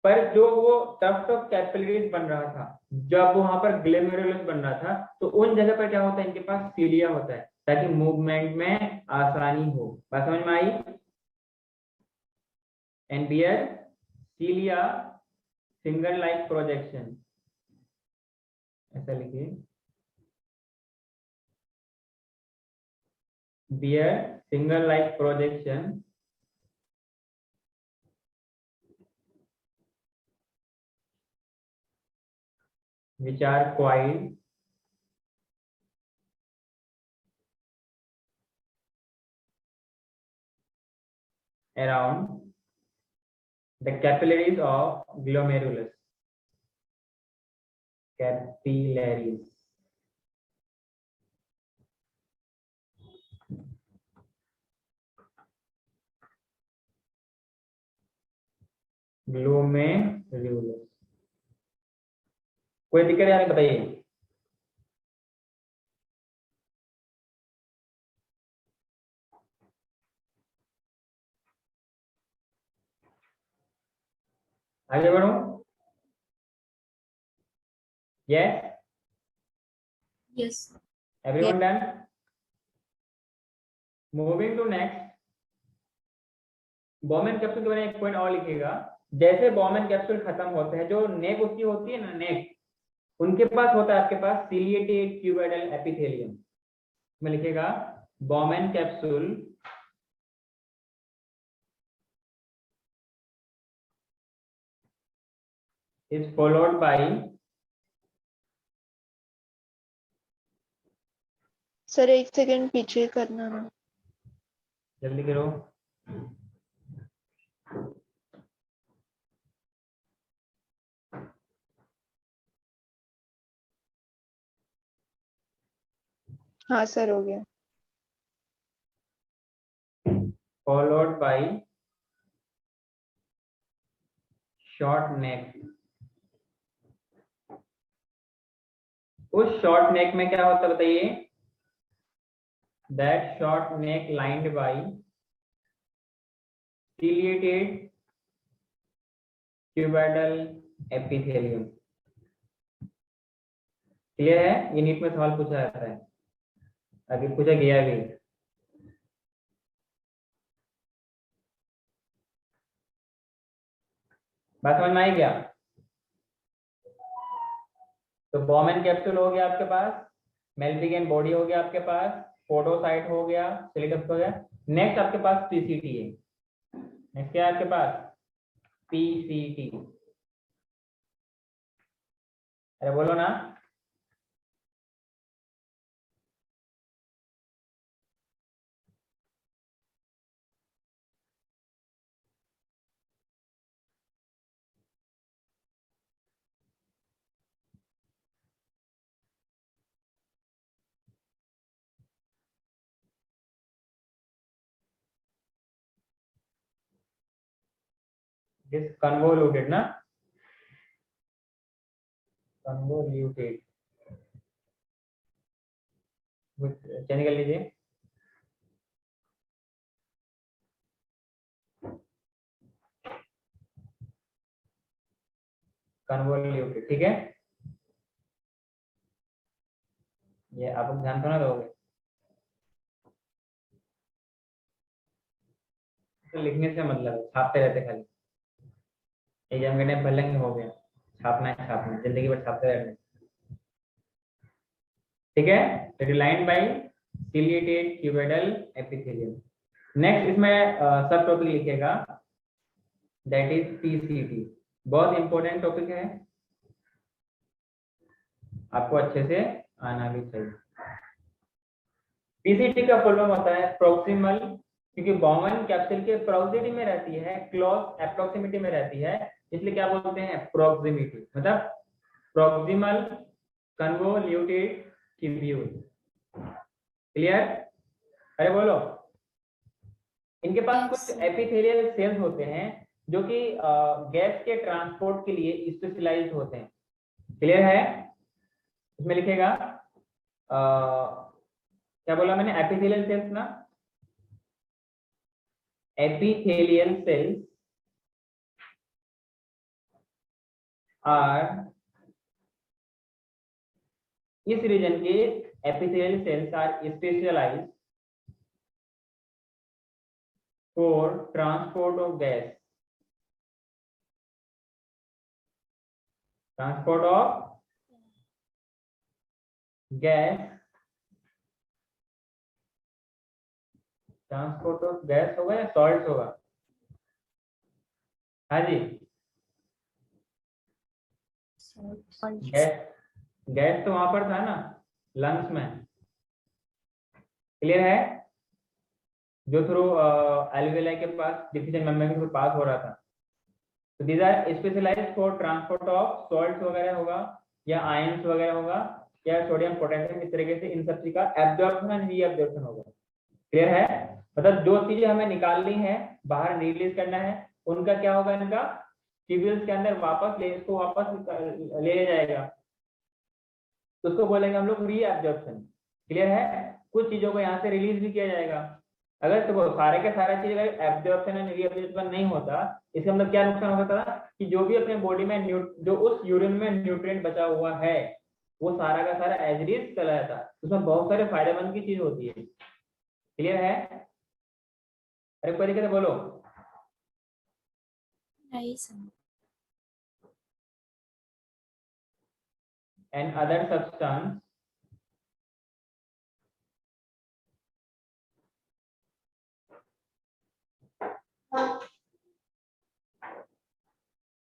Speaker 1: पर जो वो टफ्ट ऑफ कैपिलरीज बन रहा था, जब वहां पर ग्लोमेरुलस बन रहा था, तो उन जगह पर क्या होता है, इनके पास सीलिया होता है ताकि मूवमेंट में आसानी हो। बात समझ में आई? एनबीआर सीलिया फिंगर लाइक प्रोजेक्शन, ऐसा लिखिए, bear finger like projection which are coiled around the capillaries of glomerulus. Capillaries. Glomerulus. कोई दिक्कत है बताइए? आगे बढ़ो। Yes.
Speaker 2: Yes.
Speaker 1: Everyone done? Moving to next. Bowman capsule के बारे में एक पॉइंट और लिखिएगा। जैसे बॉमेन कैप्सूल खत्म होते हैं, जो नेक उसकी होती है ना, नेक, उनके पास होता है आपके पास सीलिएटेड क्यूबोइडल एपिथेलियम में लिखेगा Bowman capsule is followed by
Speaker 3: sir 1 second पीछे करना ना।
Speaker 1: जल्दी करो।
Speaker 3: हाँ सर हो गया।
Speaker 1: followed by short neck। उस शॉर्ट नेक में क्या होता है बताइए? that short neck lined by ciliated cuboidal epithelium। Clear है? ये नीट में सवाल पूछा जाता है, अभी पूछा गया भी। बात समझ में आई क्या? तो बॉमेन कैप्सूल हो गया आपके पास, मेल्पिगेन बॉडी हो गया आपके पास, पोडोसाइट हो गया, सिलिकस हो गया। नेक्स्ट आपके पास पीसीटी है। नेक्स्ट क्या है आपके पास? पीसीटी। अरे बोलो ना। दिस कन्वोल्यूटेड ना, कन्वोल्यूटेड, चेंज कर लीजिए। कन्वोल्यूटेड, ठीक है। ये आप ध्यान तो ना दोगे, तो लिखने से मतलब छापते रहते खाली, एग्जाम के टाइम भलेंगे हो गया, छापना है छापना, जिंदगी भर छापते रहना, ठीक है। Relined by ciliated cuboidal epithelium. Next इसमें सब टॉपिक लिखिएगा, दैट इज पीसीटी। बहुत इंपॉर्टेंट टॉपिक है, आपको अच्छे से आना भी चाहिए। पीसीटी का फुल फॉर्म होता है प्रोक्सिमल, क्योंकि बॉमेन कैप्सूल के प्रोक्सिमिटी में रहती है, क्लोज एप्रोक्सिमिटी में रहती है, इसलिए क्या बोलते हैं? प्रोक्सिमिटी, मतलब प्रोक्सिमल कन्वोल्यूटेड ट्यूब्यूल। क्लियर? अरे बोलो। इनके पास कुछ एपिथेलियल सेल्स होते हैं जो कि गैस के ट्रांसपोर्ट के लिए स्पेशलाइज्ड होते हैं। क्लियर है? इसमें लिखेगा क्या बोला मैंने, एपिथेलियल सेल्स ना, एपिथेलियल सेल्स आर, इस रीजन के epithelial cells are specialised for transport of gas, transport of gas, transport of gas होगा या सॉल्ट होगा? हाँ जी, गैस, गैस तो वहां पर था ना, लंग्स में, क्लियर है, जो थ्रू एल्वेलाई के पास डिफिजन मेम्ब्रेन के थ्रू पास हो रहा था। तो these are specialised for transport of salts वगैरह होगा, या आयंस वगैरह होगा, या सोडियम पोटेशियम, इस तरीके से इन सब चीज का एब्जॉर्प्शन एंड रीअब्जॉर्प्शन होगा। क्लियर है? मतलब जो चीजें हमें निकालनी है, बाहर रिलीज करना है, उनका क्या होगा, इनका ट्यूब्यूल्स के अंदर वापस इसको वापस ले जाएगा, तो उसको बोलेंगे हम लोग रीअब्जॉर्प्शन। क्लियर है? कुछ चीजों को यहाँ से रिलीज भी किया जाएगा। अगर तो वो सारे के सारा चीज अगर एब्जॉर्प्शन एंड रीअब्जॉर्प्शन नहीं होता, इसका मतलब क्या नुकसान हो सकता था कि जो भी अपने बॉडी में जो उस यूरिन में न्यूट्रिएंट बचा हुआ है, वो सारा का सारा एज इट इज चला जाता। उसमें बहुत सारे फायदेमंद की चीज होती है। क्लियर है? अरे कोई दिक्कत है बोलो।
Speaker 2: नहीं sir.
Speaker 1: And other substance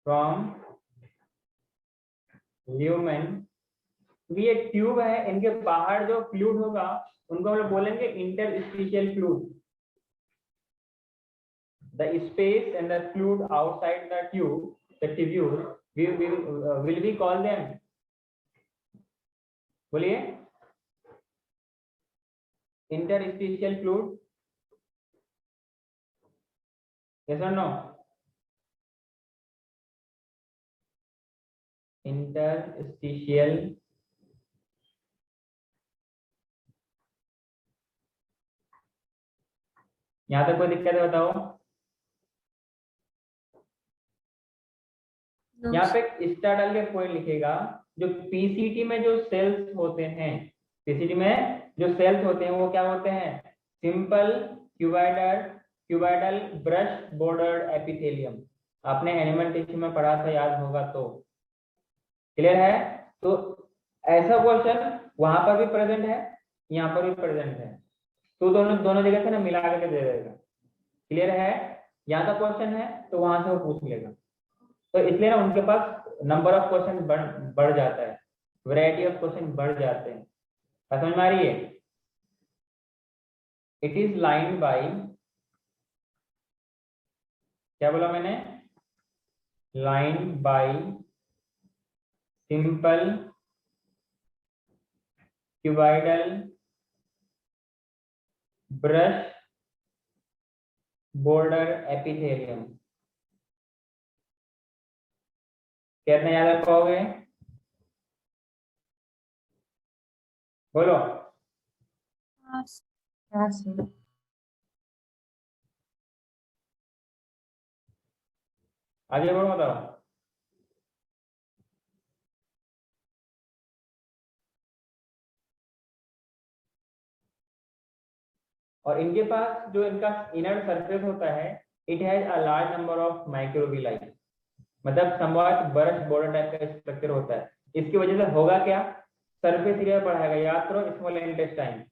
Speaker 1: from lumen, ये ट्यूब है, इनके बाहर जो फ्लूइड होगा उनको हम लोग बोलेंगे interstitial fluid. The space and the fluid outside the tube, the tubule, will we call them? बोलिए, interstitial fluid, yes or no? Interstitial यहाँ तक कोई दिक्कत है बताओ? यहाँ पे स्टार डाल के पॉइंट लिखेगा, जो पीसीटी में जो सेल्स होते हैं, पीसीटी में जो सेल्स होते हैं वो क्या होते हैं? Simple cuboidal brush bordered epithelium. आपने एनिमल टिश्यू में पढ़ा था, याद होगा तो। क्लियर है? तो ऐसा क्वेश्चन वहां पर भी प्रेजेंट है, यहाँ पर भी प्रेजेंट है, तो दोनों जगह से ना मिला करके दे देगा। क्लियर है? यहाँ का क्वेश्चन है तो वहां से वो पूछ लेगा, तो इसलिए ना उनके पास नंबर ऑफ क्वेश्चन बढ़ जाता है, वैरायटी ऑफ क्वेश्चन बढ़ जाते हैं। समझ में आ रही है? इट इज लाइन बाय, क्या बोला मैंने? Line by simple cuboidal brush border epithelium. कितना याद रख पाओगे? बोलो। आगे बोलो, बताओ। और इनके पास जो इनका इनर सरफेस होता है, it has a large number of microvilli, मतलब समवॉट ब्रश बॉर्डर टाइप का स्ट्रक्चर होता है। इसकी वजह से होगा क्या? सरफेस एरिया बढ़ाएगा। याद करो, स्मॉल इंटेस्टाइन,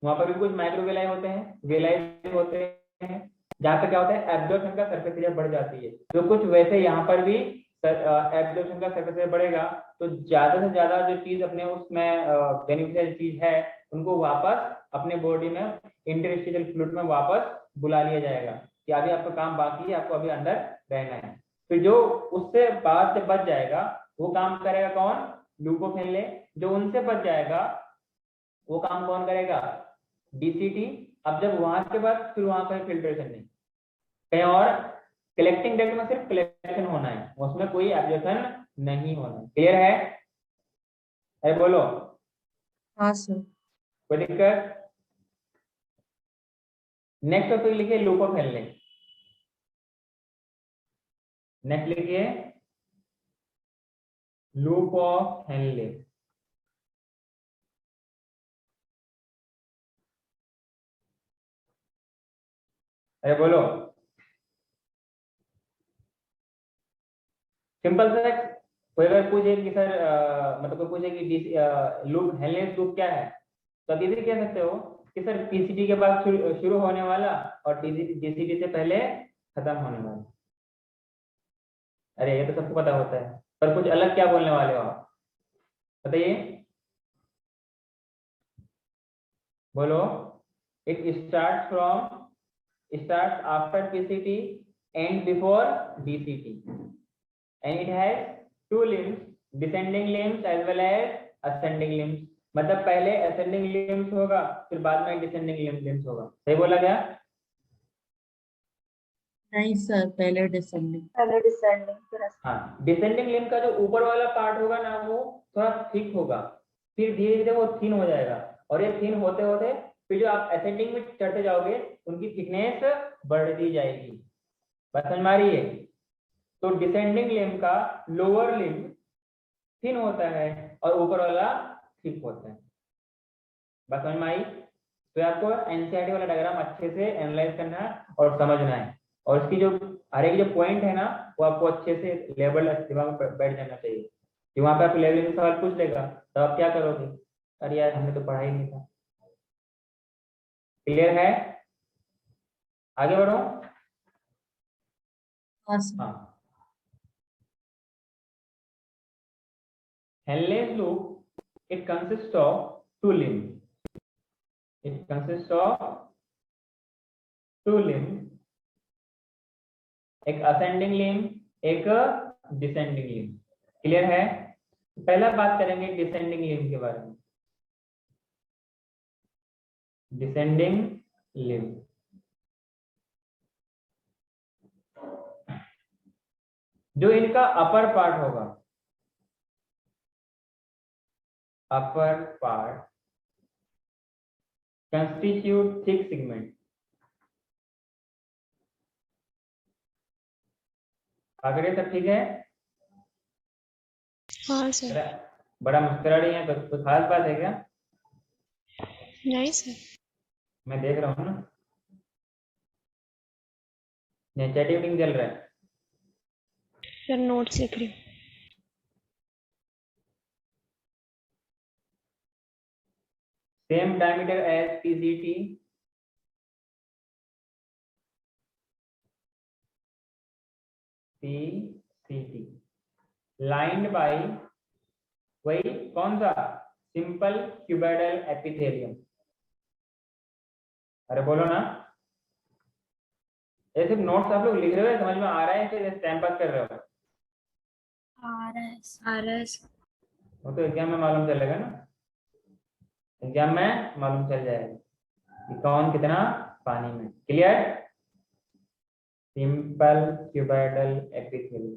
Speaker 1: वहां पर भी कुछ माइक्रोविलाई होते हैं, विलाई होते हैं, जहाँ पे क्या होता है, एब्जॉर्प्शन का सरफेस एरिया बढ़ जाती है। तो कुछ वैसे यहाँ पर भी एब्जॉर्प्शन का सरफेस एरिया बढ़ेगा, तो ज्यादा से ज्यादा जो चीज अपने उसमें बेनिफिशियल चीज है, उनको वापस अपने बॉडी में इंटरस्टिशियल फ्लूइड में वापस बुला लिया जाएगा कि अभी आपका काम बाकी है, आपको अभी अंदर रहना है। तो जो उससे बाद से बच जाएगा वो काम करेगा कौन? ल्यूकोफिले। जो उनसे बच जाएगा वो काम कौन करेगा? डीसीटी। अब जब वहां के बाद फिर वहां पर फिल्ट्रेशन नहीं, कहीं और कलेक्टिंग डक्ट में सिर्फ कलेक्शन होना है, उसमें कोई एब्जॉर्प्शन नहीं होना। क्लियर है? अरे बोलो,
Speaker 5: हाँ सर।
Speaker 1: कोई दिक्कत? नेक्स्ट टॉपिक लिखिए लूप ऑफ हेनले। नेक्स्ट लिखिए लूप ऑफ हेनले। अरे बोलो, सिंपल सा। कोई अगर पूछे कि सर मतलब कोई पूछे कि लूप हेनलेस लूप क्या है, तो आप इजीली कह सकते हो कि सर पीसीटी के बाद शुरू होने वाला और डीसीटी से पहले खत्म होने वाला। अरे ये तो सबको पता होता है, पर कुछ अलग क्या बोलने वाले हो आप, बताइए। बोलो, it starts after PCT and before DCT and it has two limbs, descending limbs as well as ascending limbs। मतलब पहले ascending limbs होगा, फिर बाद में descending limbs होगा। सही बोला क्या?
Speaker 5: नहीं सर, पहले डिसेंडिंग।
Speaker 3: पहले डिसेंडिंग फिर
Speaker 1: हाँ, डिसेंडिंग लिम्ब का जो ऊपर वाला पार्ट होगा ना वो थोड़ा थिक होगा, फिर धीरे धीरे वो थिन हो जाएगा, और ये थिन होते होते फिर जो आप असेंडिंग में चढ़ते जाओगे उनकी थिकनेस बढ़ती जाएगी। बात समझ में आ रही है? तो डिसेंडिंग लिम्ब का लोअर लिम्ब थिन होता है और ऊपर वाला थिक होता है। बात समझ में आई? तो आपको एनसीईआरटी वाला डायग्राम अच्छे से एनालाइज करना है और समझना है, और इसकी जो हर एक जो पॉइंट है ना वो आपको अच्छे से लेवल दिमाग में बैठ जाना चाहिए कि वहां पे आप लेवलिंग सवाल पूछ लेगा तो आप क्या करोगे, अरे यार हमने तो पढ़ा ही नहीं था। क्लियर है? आगे बढ़ो।
Speaker 5: हाँ सर।
Speaker 1: हाँ, Henle's loop, it consists of two limbs. It consists of two limbs, एक ascending limb, एक descending limb। क्लियर है? पहला बात करेंगे descending limb के बारे में। descending limb जो इनका अपर पार्ट होगा, upper part constitute thick segment। आगे सब ठीक है?
Speaker 4: हाँ सर।
Speaker 1: बड़ा मुस्कुरा रही है, तो खास बात है क्या?
Speaker 4: नहीं सर।
Speaker 1: मैं देख रहा हूँ ना, चैटिंग चल रहा है।
Speaker 4: सर नोट्स लिख रही हूँ।
Speaker 1: Same diameter as PCT, PCT, lined by वही कौन सा? Simple cuboidal epithelium. अरे बोलो ना, ये सिर्फ नोट्स आप लोग लिख रहे हो, समझ में आ रहा है कि टाइम पास कर रहे हो?
Speaker 2: RS
Speaker 1: वो तो एग्जाम में मालूम चलेगा ना, एग्जाम में मालूम चल जाएगा कि कौन कितना पानी में। Clear? Simple cuboidal epithelium.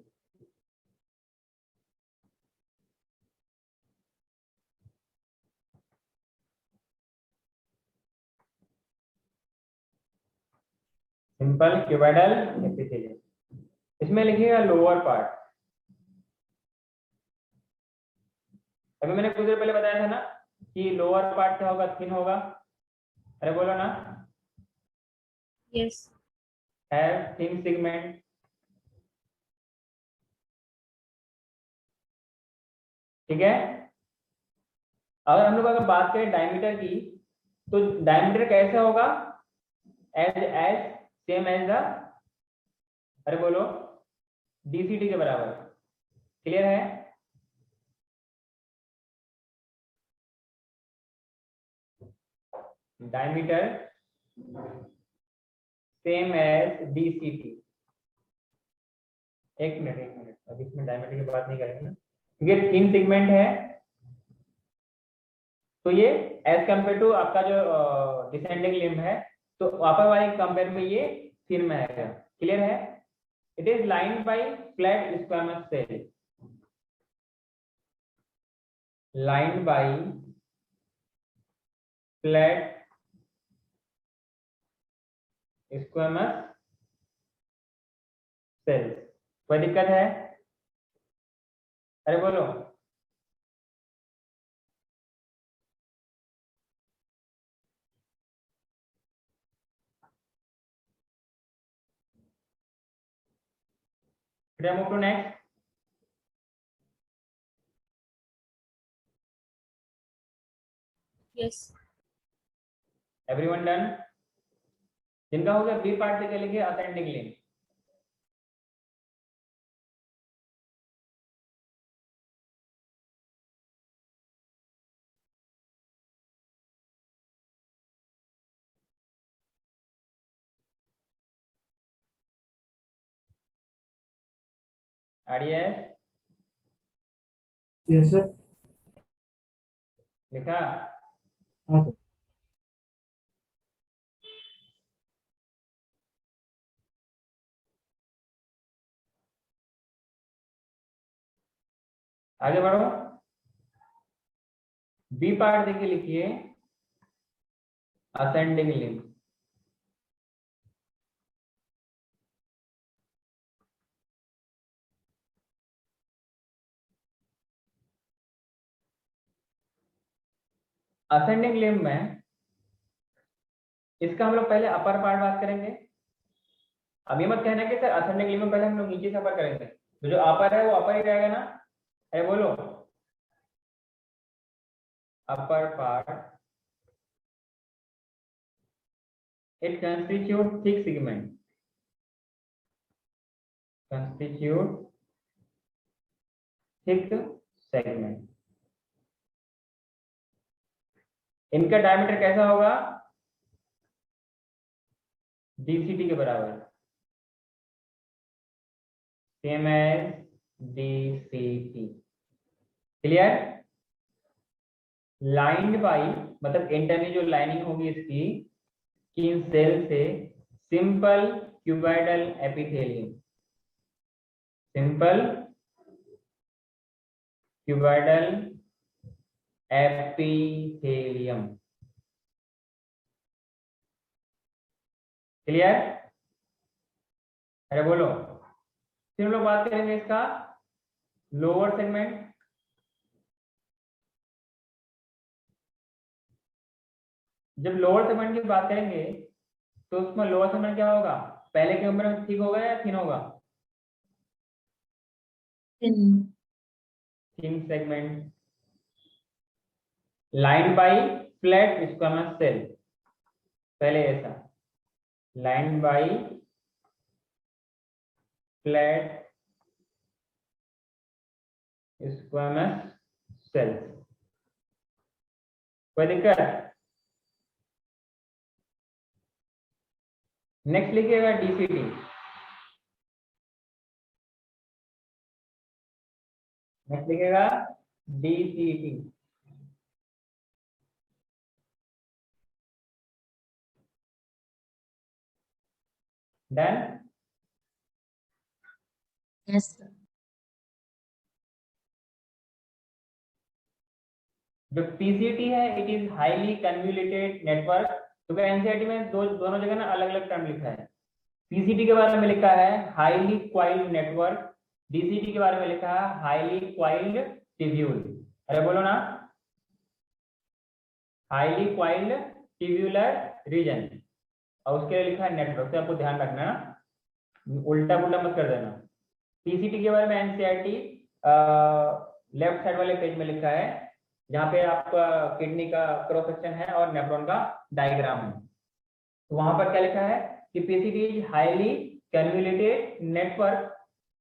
Speaker 1: Simple cuboidal epithelium. इसमें लिखिएगा लोअर पार्ट। अभी मैंने कुछ देर पहले बताया था ना कि लोअर पार्ट क्या होगा? थिन होगा। अरे बोलो ना,
Speaker 2: yes
Speaker 1: हैव थिन सेगमेंट। ठीक है? अगर हम लोग अगर बात करें डायमीटर की, तो डायमीटर कैसे होगा? एज सेम एज द, अरे बोलो, डीसीटी के बराबर। क्लियर है? Diameter same as DCT. एक मिनट, अभी इसमें डायमीटर की बात नहीं करेंगे ना, ये थिन सेगमेंट है, तो ये एज कंपेयर टू आपका जो डिसेंडिंग लिम्ब है, तो अपर वाले कंपेयर में ये थिन में आएगा। क्लियर है? It is lined by flat squamous cell. lined by flat squamous cells। कोई दिक्कत है? अरे बोलो। Should I move to next?
Speaker 2: Yes.
Speaker 1: Everyone done? जिनका हो गया बी पार्ट के लिखिए ascending link. RDS
Speaker 6: yes sir.
Speaker 1: लिखा?
Speaker 6: हाँ सर।
Speaker 1: आगे बढ़ो। बी पार्ट देखिए लिखिए असेंडिंग लिंक। असेंडिंग लिंब में इसका हम लोग पहले अपर पार्ट बात करेंगे। अब ये मत कहना कि सर असेंडिंग लिंब में पहले हम लोग नीचे से अपर करेंगे, तो जो अपर है वो अपर ही रहेगा ना। अरे बोलो। Upper part it constitute thick segment, constitute thick segment। इनका डायमीटर कैसा होगा? DCT के बराबर, same as DCT। Clear? Lined by मतलब इंटरनली जो लाइनिंग होगी इसकी किन सेल से? Simple cuboidal epithelium, simple cuboidal epithelium. Clear? अरे बोलो। फिर हम लोग बात करेंगे इसका लोअर सेगमेंट। जब लोअर सेगमेंट की बात करेंगे तो उसमें लोअर सेगमेंट क्या होगा? पहले के नंबर में थिक होगा या थिन होगा? Thin segment lined by flat squamous cell. पहले ऐसा lined by flat squamous cell. कोई दिक्कत? नेक्स्ट लिखिएगा DCT। नेक्स्ट लिखिएगा DCT। डन?
Speaker 5: Yes sir.
Speaker 1: जो PCT है it is highly convoluted network. तो एनसीईआरटी में दोनों जगह ना अलग अलग टर्म लिखा है। PCT के बारे में लिखा है हाईली क्वाइल्ड नेटवर्क, DCT के बारे में लिखा है हाईली क्वाइल्ड ट्यूब्यूल। अरे बोलो ना, हाईली क्वाइल्ड ट्यूब्यूलर रीजन, और उसके लिए लिखा है नेटवर्क। तो आपको ध्यान रखना, उल्टा पुल्टा मत कर देना। PCT के बारे में एनसीईआरटी लेफ्ट साइड वाले पेज में लिखा है, जहाँ पे आपका किडनी का क्रॉस सेक्शन है और नेफ्रॉन का डायग्राम है। तो वहां पर क्या लिखा है कि PCT is highly convoluted network,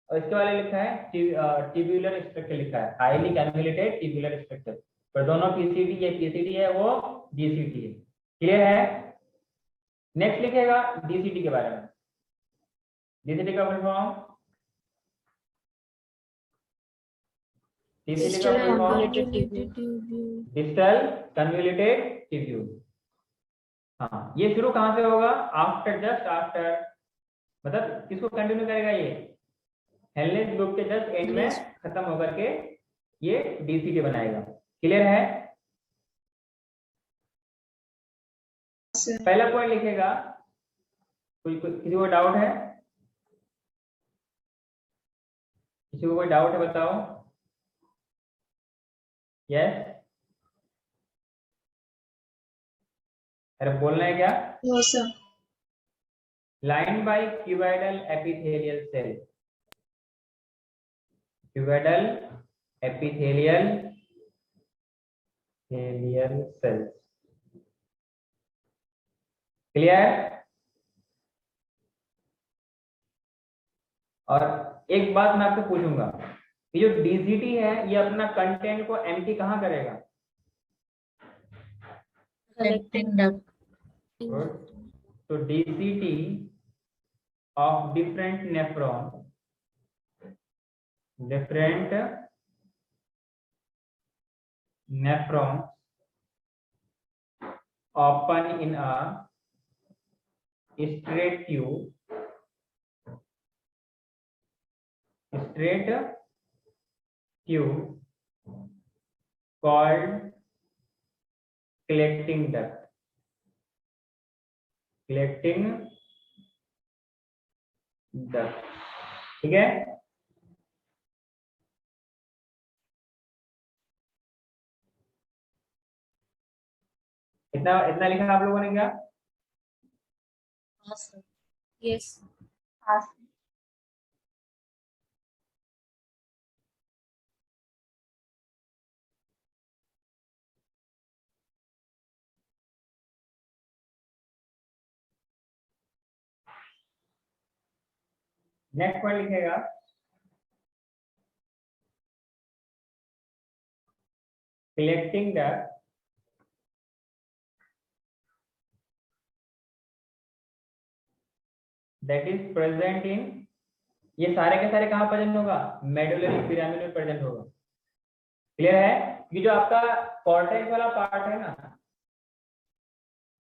Speaker 1: और इसके वाले लिखा है ट्यूब्यूलर स्ट्रक्चर लिखा है, हाईली कन्वोल्यूटेड ट्यूब्यूलर स्ट्रक्चर। पर दोनों PCT, ये PCT है वो DCT है। क्लियर है? नेक्स्ट लिखेगा DCT के बारे में। DCT का फुल फॉर्म, DCT का full form distal convoluted tubule. हाँ, ये शुरू कहां से होगा? आफ्टर, जस्ट आफ्टर, मतलब किसको कंटिन्यू करेगा? ये हेलनेस ग्रुप के जस्ट एंड में खत्म होकर के ये DCT बनाएगा। क्लियर है?
Speaker 2: सर
Speaker 1: पहला पॉइंट लिखेगा। किसी को डाउट है? किसी को कोई डाउट है बताओ। यस, अरे बोलना है क्या?
Speaker 2: No sir
Speaker 1: line by cuboidal epithelial cell, cuboidal epithelial cell. Clear? और एक बात मैं आपसे पूछूंगा, ये जो डीसीटी है ये अपना कंटेंट को एम्प्टी कहाँ करेगा?
Speaker 5: कलेक्टिंग डक्ट,
Speaker 1: तो DCT of different nephron, different nephrons open in a straight tube called collecting duct, ठीक है? इतना इतना लिखा आप लोगों ने क्या?
Speaker 5: हाँ सर,
Speaker 2: यस
Speaker 5: हाँ सर।
Speaker 1: नेक्स्ट पॉइंट लिखेगा, collecting duct that is present in, ये सारे के सारे कहाँ प्रेजेंट होगा? मेडुलरी पिरामिड में प्रेजेंट होगा। क्लियर है? ये जो आपका कॉर्टेक्स वाला पार्ट है ना,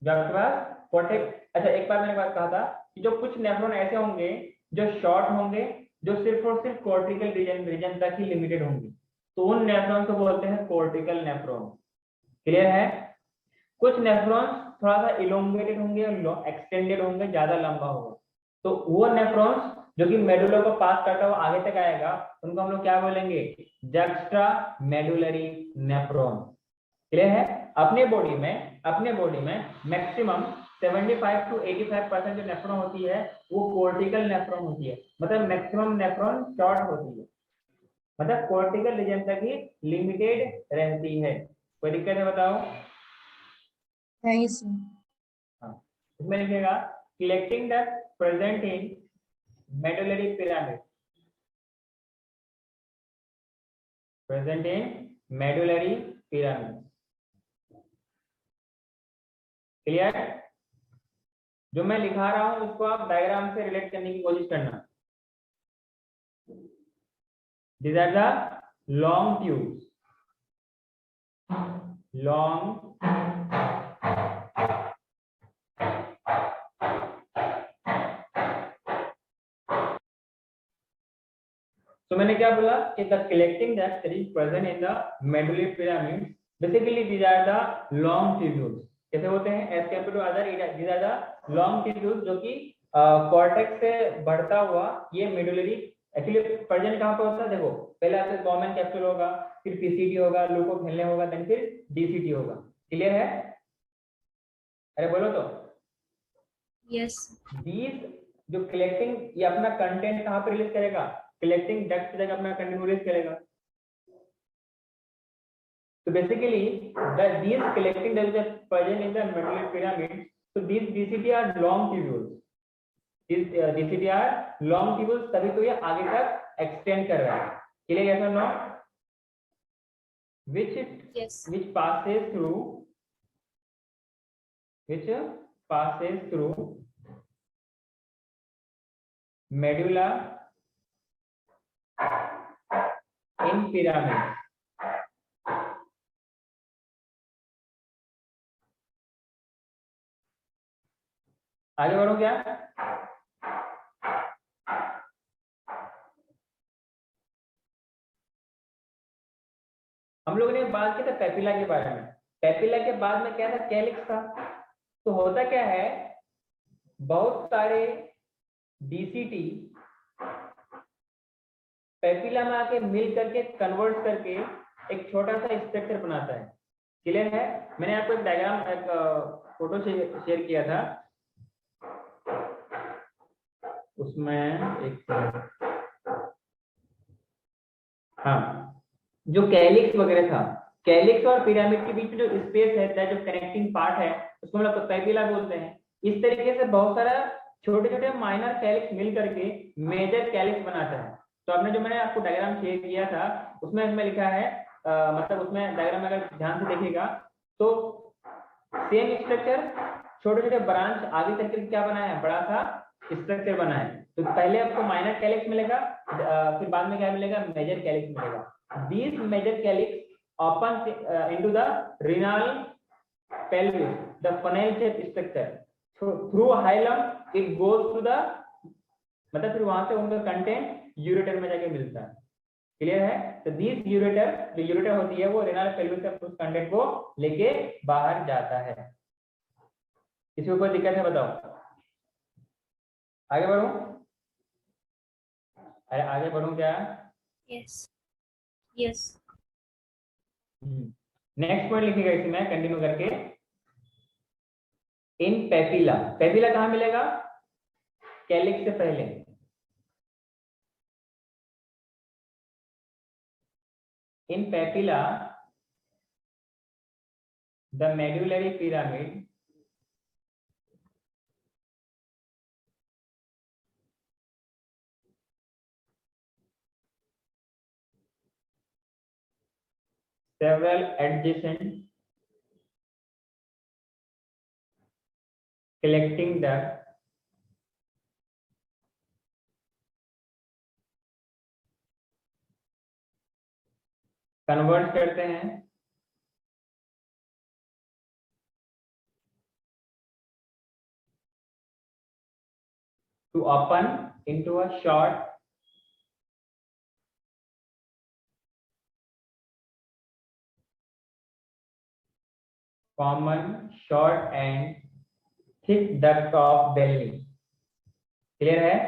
Speaker 1: जो आपके पास कॉर्टेक्स, अच्छा एक बार मैंने बात कहा था कि जो कुछ नेफ्रॉन ऐसे होंगे जो शॉर्ट होंगे, जो सिर्फ और सिर्फ कॉर्टिकल रीजन तक ही लिमिटेड होंगे, तो उन नेफ्रॉन को बोलते हैं कॉर्टिकल नेफ्रॉन। क्लियर है? कुछ नेफ्रॉन्स थोड़ा सा इलोंगेटेड होंगे और एक्सटेंडेड होंगे, ज्यादा लंबा होगा, तो वो नेफ्रॉन्स जो कि मेडुला को पास करता हुआ आगे तक आएगा, उनको हम लोग क्या बोलेंगे? Juxta medullary nephron. क्लियर है? अपने बॉडी में मैक्सिमम 75 to 85% जो नेफ्रॉन होती है वो कॉर्टिकल नेफ्रॉन होती है, मतलब मैक्सिमम नेफ्रॉन शॉर्ट होती है, मतलब कॉर्टिकल रीजन तक ही लिमिटेड रहती है। कोई दिक्कत है बताओ?
Speaker 5: नहीं सर।
Speaker 1: हाँ, इसमें लिखेगा collecting duct present in medullary pyramid, present in medullary pyramid. Clear? जो मैं लिखा रहा हूं उसको आप डायग्राम से रिलेट करने की कोशिश करना। These are the long tubes, long तो मैंने क्या बोला कि the collecting duct that is present in the medullary pyramid, basically these are the long tubules। कैसे होते हैं? as compared to other, these are the long tubules जो कि कॉर्टेक्स से बढ़ता हुआ ये मेडुलरी एक्चुअली प्रेजेंट कहाँ पे होता है? देखो पहले आपके कॉमन कैप्सूल होगा, फिर पीसीटी होगा, लूकोफेलिन होगा, देन फिर डीसीटी होगा। क्लियर है? अरे बोलो तो।
Speaker 2: यस
Speaker 1: These जो कलेक्टिंग, ये अपना कंटेंट कहाँ पे रिलीज करेगा? कलेक्टिंग डक्ट से अपना कंटेंट रिलीज करेगा। तो basically these collecting ducts are present in the medullary pyramid, so these DCT are long tubules, these DCT are long tubules, तभी तो ये आगे तक एक्सटेंड कर रहा है। क्लियर है? No
Speaker 2: yes
Speaker 1: which passes through medulla in pyramid। आगे बढ़ो क्या? हम लोगों ने बात की था पेपिला के बारे में। पेपिला के बाद में क्या था, कैलिक्स था। तो होता क्या है, बहुत सारे डीसीटी पेपिला में आके मिल करके कन्वर्ट करके एक छोटा सा स्ट्रक्चर बनाता है। क्लियर है? मैंने आपको एक डायग्राम, एक फोटो शेयर किया था, उसमें एक, हाँ, जो कैलिक्स वगैरह था, कैलिक्स और पिरामिड के बीच में जो स्पेस है, जो कनेक्टिंग पार्ट है, उसको हम लोग पेपिला बोलते हैं। इस तरीके से बहुत सारा छोटे छोटे माइनर कैलिक्स मिल करके मेजर कैलिक्स बनाता है। तो आपने जो मैंने आपको डायग्राम शेयर किया था उसमें इसमें लिखा है, मतलब उसमें डायग्राम में अगर ध्यान से देखिएगा तो सेम स्ट्रक्चर, छोटे छोटे ब्रांच आगे करके क्या बना है, बड़ा सा स्ट्रक्चर बना है। तो पहले आपको माइनर कैलिक्स मिलेगा, फिर बाद में क्या मिलेगा, मेजर कैलिक्स मिलेगा। These major calyx opens into the renal pelvis, the funnel-shaped structure. Through hilum, it goes to the, मतलब फिर वहां से उनका कंटेंट यूरेटर में जाके मिलता है। क्लियर है? तो दिस यूरेटर, जो यूरेटर होती है वो रेनल पेल्विस से उस कंटेंट को लेके बाहर जाता है। किसी को कोई दिक्कत है बताओ? आगे बढ़ूं? अरे आगे बढ़ूं क्या?
Speaker 2: Yes. Yes.
Speaker 1: नेक्स्ट पॉइंट लिखिएगा इसमें कंटिन्यू करके। इन पेपिला, पेपिला कहां मिलेगा, कैलिक्स से पहले। In papilla the medullary pyramid several adjacent collecting duct convert करते हैं to open into a short common short and thick duct of belly। Clear है?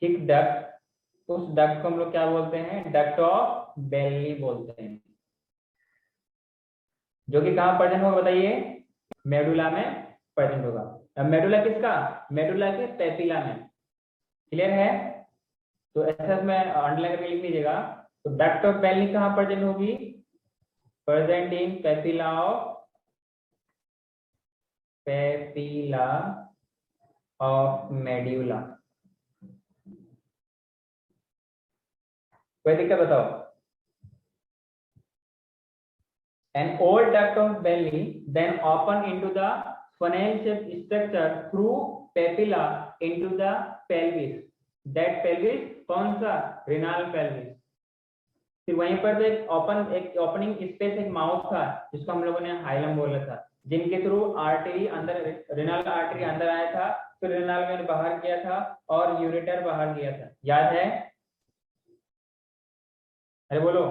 Speaker 1: थिक डक्ट, उस डक्ट को हम लोग क्या बोलते हैं, डक्ट ऑफ बेली बोलते हैं, जो कि कहां प्रेजेंट होगा बताइए, मेडुला में प्रेजेंट होगा। अब मेडुला किसका, मेडुला के पेपिला में। क्लियर है? तो ऐसा में अंडरलाइन करके लिख लीजिएगा। तो डक्ट ऑफ बेली कहां प्रेजेंट होगी, present in papilla of medulla. कोई दिक्कत बताओ? An old duct of belly then open into the funnel-shaped structure through papilla into the pelvis. That pelvis कौन सा, renal pelvis। फिर वहीं पर तो एक ओपनिंग स्पेस, एक माउथ था जिसको हम लोगों ने हाइलम बोला था, जिनके थ्रू आर्टरी अंदर, रेनल आर्टरी अंदर आया था, फिर रेनल वेन बाहर गया था और यूरेटर बाहर गया था। याद है? अरे बोलो।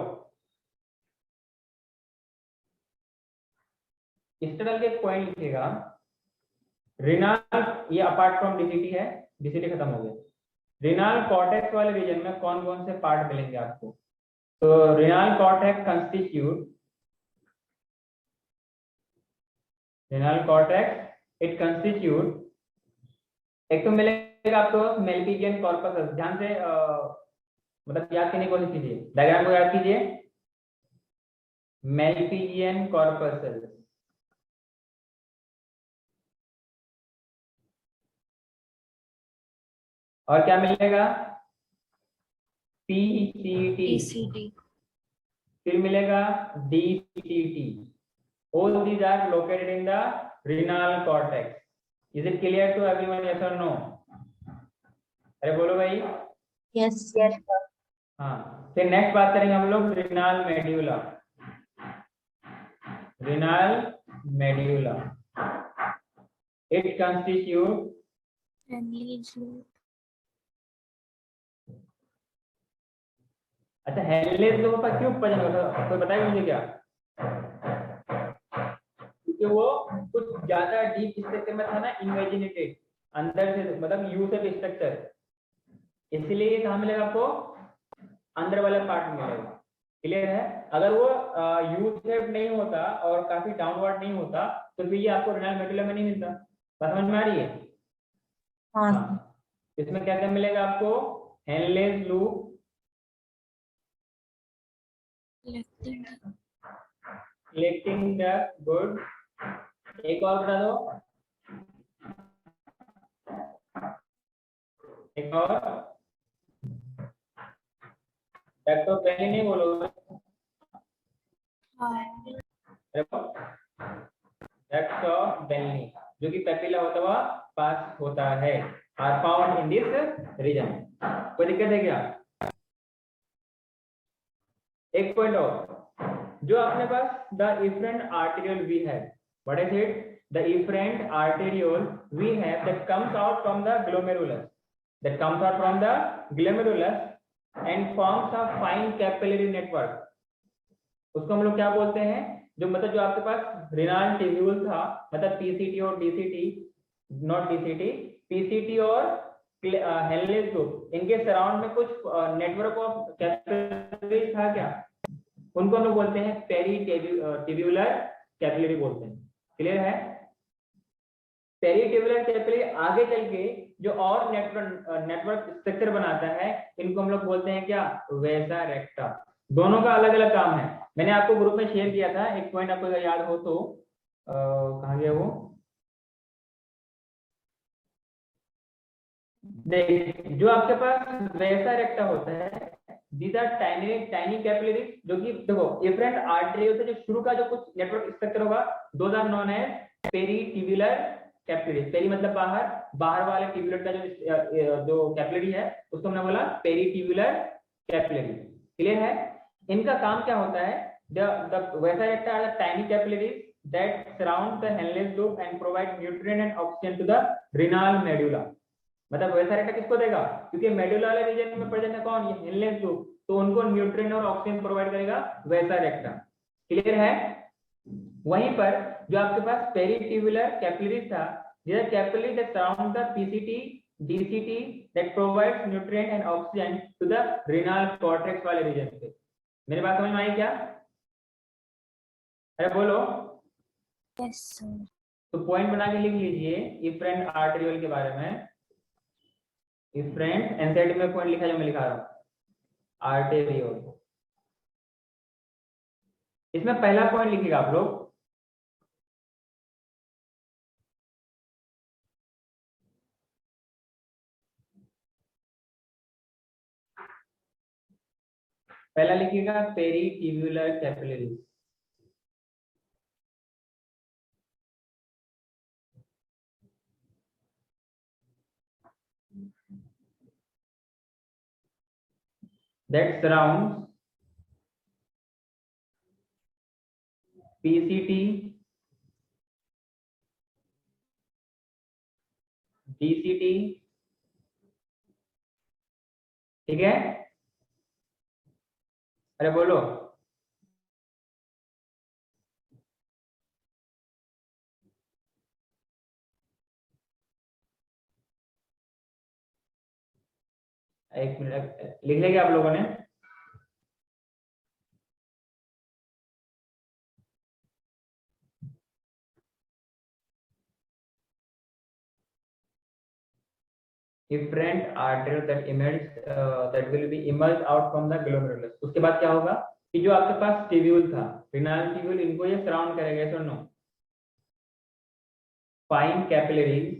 Speaker 1: इस तरह के पॉइंट लिखिएगा। रेनल, ये अपार्ट फ्रॉम डीसीटी है, डीसीटी खत्म हो गया। रेनल कॉर्टेक्स वाले रीजन में कौन कौन से पार्ट मिलेंगे आपको? तो renal cortex constitute, renal cortex it constitute, एक तो मिलेगा आपको मेल्पिजियन कॉर्पस। ध्यान से मतलब याद करने की कोशिश कीजिए, डायग्राम को याद कीजिए। मेल्पिजियन कॉर्पस, और क्या मिलेगा, पीसीटी,
Speaker 2: PCT.
Speaker 1: फिर मिलेगा DCT. All these are located in the renal cortex. Is it clear to everyone? Yes or no? अरे बोलो भाई।
Speaker 5: Yes, yes, sir.
Speaker 1: हाँ, फिर नेक्स्ट बात करेंगे हम लोग renal medulla. Renal medulla, it constitute
Speaker 2: And leads loop.
Speaker 1: अच्छा हेललेस लोगों का क्यों पतन होता, कोई बताएगा मुझे क्या? क्योंकि वो कुछ ज्यादा डीप स्ट्रक्चर में था ना, इमेजिनेटेड, अंदर से मतलब यू शेप स्ट्रक्चर, इसलिए ये कहाँ मिलेगा आपको? अंदर वाला पार्ट में मिलेगा। क्लियर है? अगर वो यू शेप नहीं होता और काफी डाउनवर्ड नहीं होता तो फिर ये आपको रेनल मेडुला में नहीं मिलता। बात समझ में आ रही है?
Speaker 5: हाँ
Speaker 1: हाँ, इसमें क्या क्या मिलेगा आपको? Henle's loop, collecting the good, एक और बता दो, एक और, तो पहले नहीं बोलोगे, बेलनी जो कि पेपिला होता हुआ पास होता है, are found in this region. कोई दिक्कत है क्या? एक पॉइंट और, जो अपने पास द इफरेंट आर्टेरियल वी है, what is it? The efferent arteriole है that comes out from the glomerulus, that comes out from the glomerulus and forms a fine capillary network। उसको हम लोग क्या बोलते हैं? जो मतलब जो आपके पास रेनाल ट्यूब्यूल था, मतलब पीसीटी और डीसीटी, नॉट डीसीटी, पीसीटी और हेनलेस लूप, इनके सराउंड में कुछ नेटवर्क ऑफ कैपिलरीज था क्या? उनको हम लोग बोलते हैं पेरी ट्यूब्यूलर कैपिलरी बोलते हैं। क्लियर है? पेरीट्यूबुलर कैपिलरी आगे चल के जो और नेटवर्क स्ट्रक्चर बनाता है, इनको हम लोग बोलते हैं क्या? वेसा रेक्टा। दोनों का अलग अलग काम है। मैंने आपको ग्रुप में शेयर किया था, एक पॉइंट आपको अगर याद हो तो, कहाँ गया वो? देख, जो आपके पास वेसा रेक्टा होता है, these are tiny capillaries, जो कि देखो इफरेंट आर्टरियल से जो शुरू का जो कुछ नेटवर्क स्ट्रक्चर होगा, those are known as peritubular capillary. Peri मतलब बाहर, बाहर वाले ट्यूबुलर का जो कैपिलरी है उसको हमने बोला पेरीट्यूबुलर कैपिलरी। क्लियर है? इनका काम क्या होता है? the vasa recta are the tiny capillaries that surround the Henle's loop and provide nutrient and oxygen to the renal medulla। मतलब वैसा रेक्टा किसको देगा? क्योंकि मेडुला वाले रीजन में पड़ जाता है कौन? ये हेनलेस लूप, तो उनको न्यूट्रिएंट और ऑक्सीजन प्रोवाइड करेगा वैसा रेक्टा। क्लियर है? वहीं पर जो आपके पास पेरीट्यूबुलर कैपिलरीज था, these are capillaries that surround the PCT, DCT that provides nutrient and oxygen to the renal cortex वाले रीजन पे। मेरी बात समझ में आई क्या? अरे बोलो।
Speaker 2: Yes, sir.
Speaker 1: तो पॉइंट बना के लिख लीजिए इफरेंट आर्टेरियल के बारे में। इफरेंट एनसीईआरटी में पॉइंट लिखा जो मैं लिखा रहा हूँ, आर्टेरियल। इसमें पहला पॉइंट लिखिएगा आप लोग, पहला लिखिएगा peritubular capillary. that surrounds PCT, DCT। ठीक है? अरे बोलो। एक मिनट लिख लेंगे आप लोगों ने। Efferent arteriole that emerge that will be emerge out from the glomerulus। उसके बाद क्या होगा कि जो आपके पास ट्यूब्यूल था, रेनाल ट्यूब्यूल, इनको ये सराउंड करेगा, सुनो, fine capillaries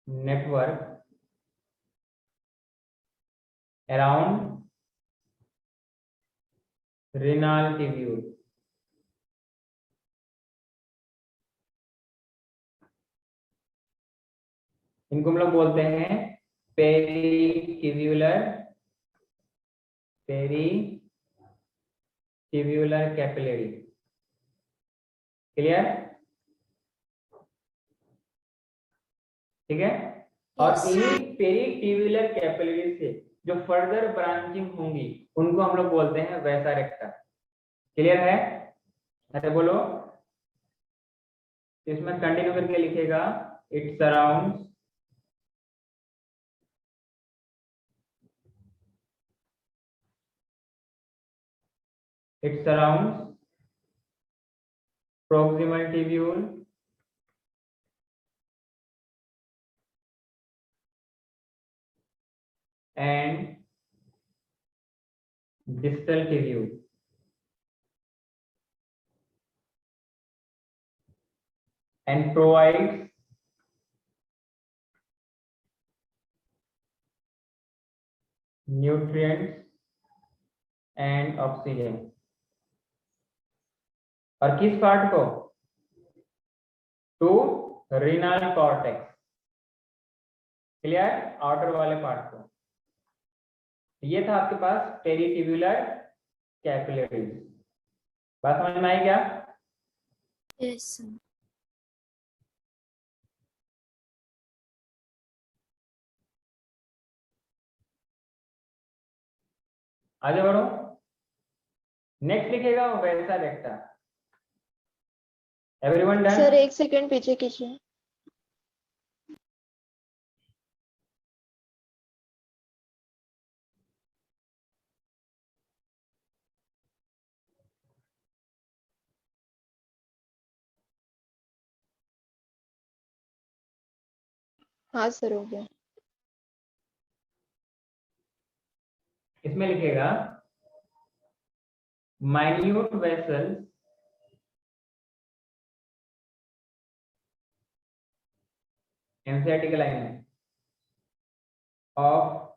Speaker 1: network around renal tubule। इनको हम लोग बोलते हैं पेरीट्यूबुलर कैपिलरी। क्लियर? ठीक है? और
Speaker 2: Yes.
Speaker 1: इन्हीं पेरिट्यूबुलर कैपिलरी से जो फर्दर ब्रांचिंग होंगी उनको हम लोग बोलते हैं वैसा रेक्टा। क्लियर है? अरे बोलो, इसमें कंटिन्यू करके लिखेगा, it surrounds proximal tubule and distal tubule, and provides nutrients and oxygen। और किस पार्ट को? To renal cortex. Clear? Outer वाले पार्ट को। ये था आपके पास पेरिट्यूबुलर कैपिलरीज। बात समझ में आई क्या?
Speaker 2: Yes, sir.
Speaker 1: आगे बढ़ो। नेक्स्ट लिखेगा वैसा रेक्टा। Everyone done?
Speaker 3: सर 1 सेकंड पीछे कीजिए। हाँ सर हो गया।
Speaker 1: इसमें लिखेगा माइन्यूट वेसल्स एनसीईआरटी के लाइन में of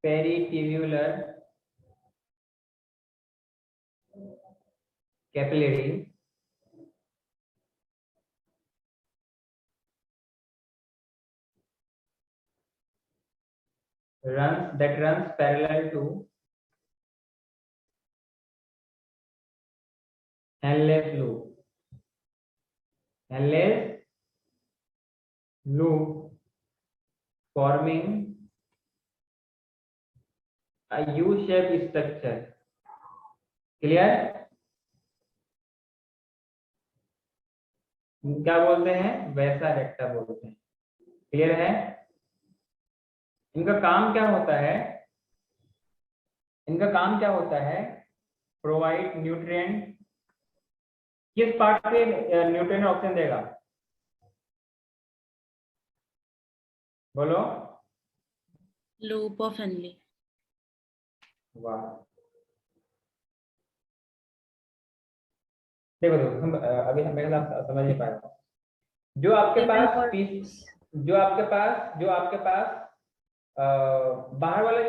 Speaker 1: peritubular capillary runs parallel to Henle's loop forming a U-shaped structure। Clear? क्या बोलते हैं? वैसा रेक्टा बोलते हैं। क्लियर है? इनका काम क्या होता है? Provide nutrient. किस पार्ट पे न्यूट्रिएंट ऑक्सीजन देगा? बोलो।
Speaker 5: Loop of Henle।
Speaker 1: वाह, देखो हम अभी हम मेरे साथ समझ नहीं पाया। जो आपके पास बाहर वाला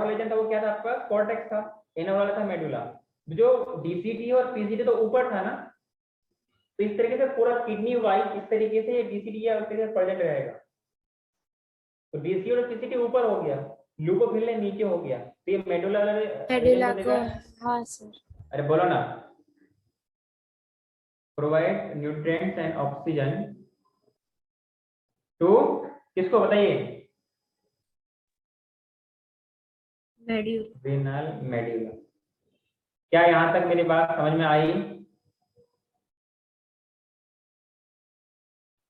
Speaker 1: रीजन था वो क्या था आपका? कॉर्टेक्स था। इनर वाला था मेडुला। जो डीसीटी और पीसीटी तो ऊपर था ना, तो इस तरीके से पूरा किडनी वाइज इस तरीके से डीसीटी या उस तरीके से प्रेजेंट रहेगा। तो डीसी और पीसीटी ऊपर हो गया, ल्यूकोफिल नीचे हो गया, तो ये मेडुला
Speaker 2: Medulla को हाँ सर।
Speaker 1: अरे बोलो ना। Provide nutrients and oxygen to, किसको बताइए?
Speaker 2: Medulla।
Speaker 1: Renal medulla. क्या यहाँ तक मेरी बात समझ में आई?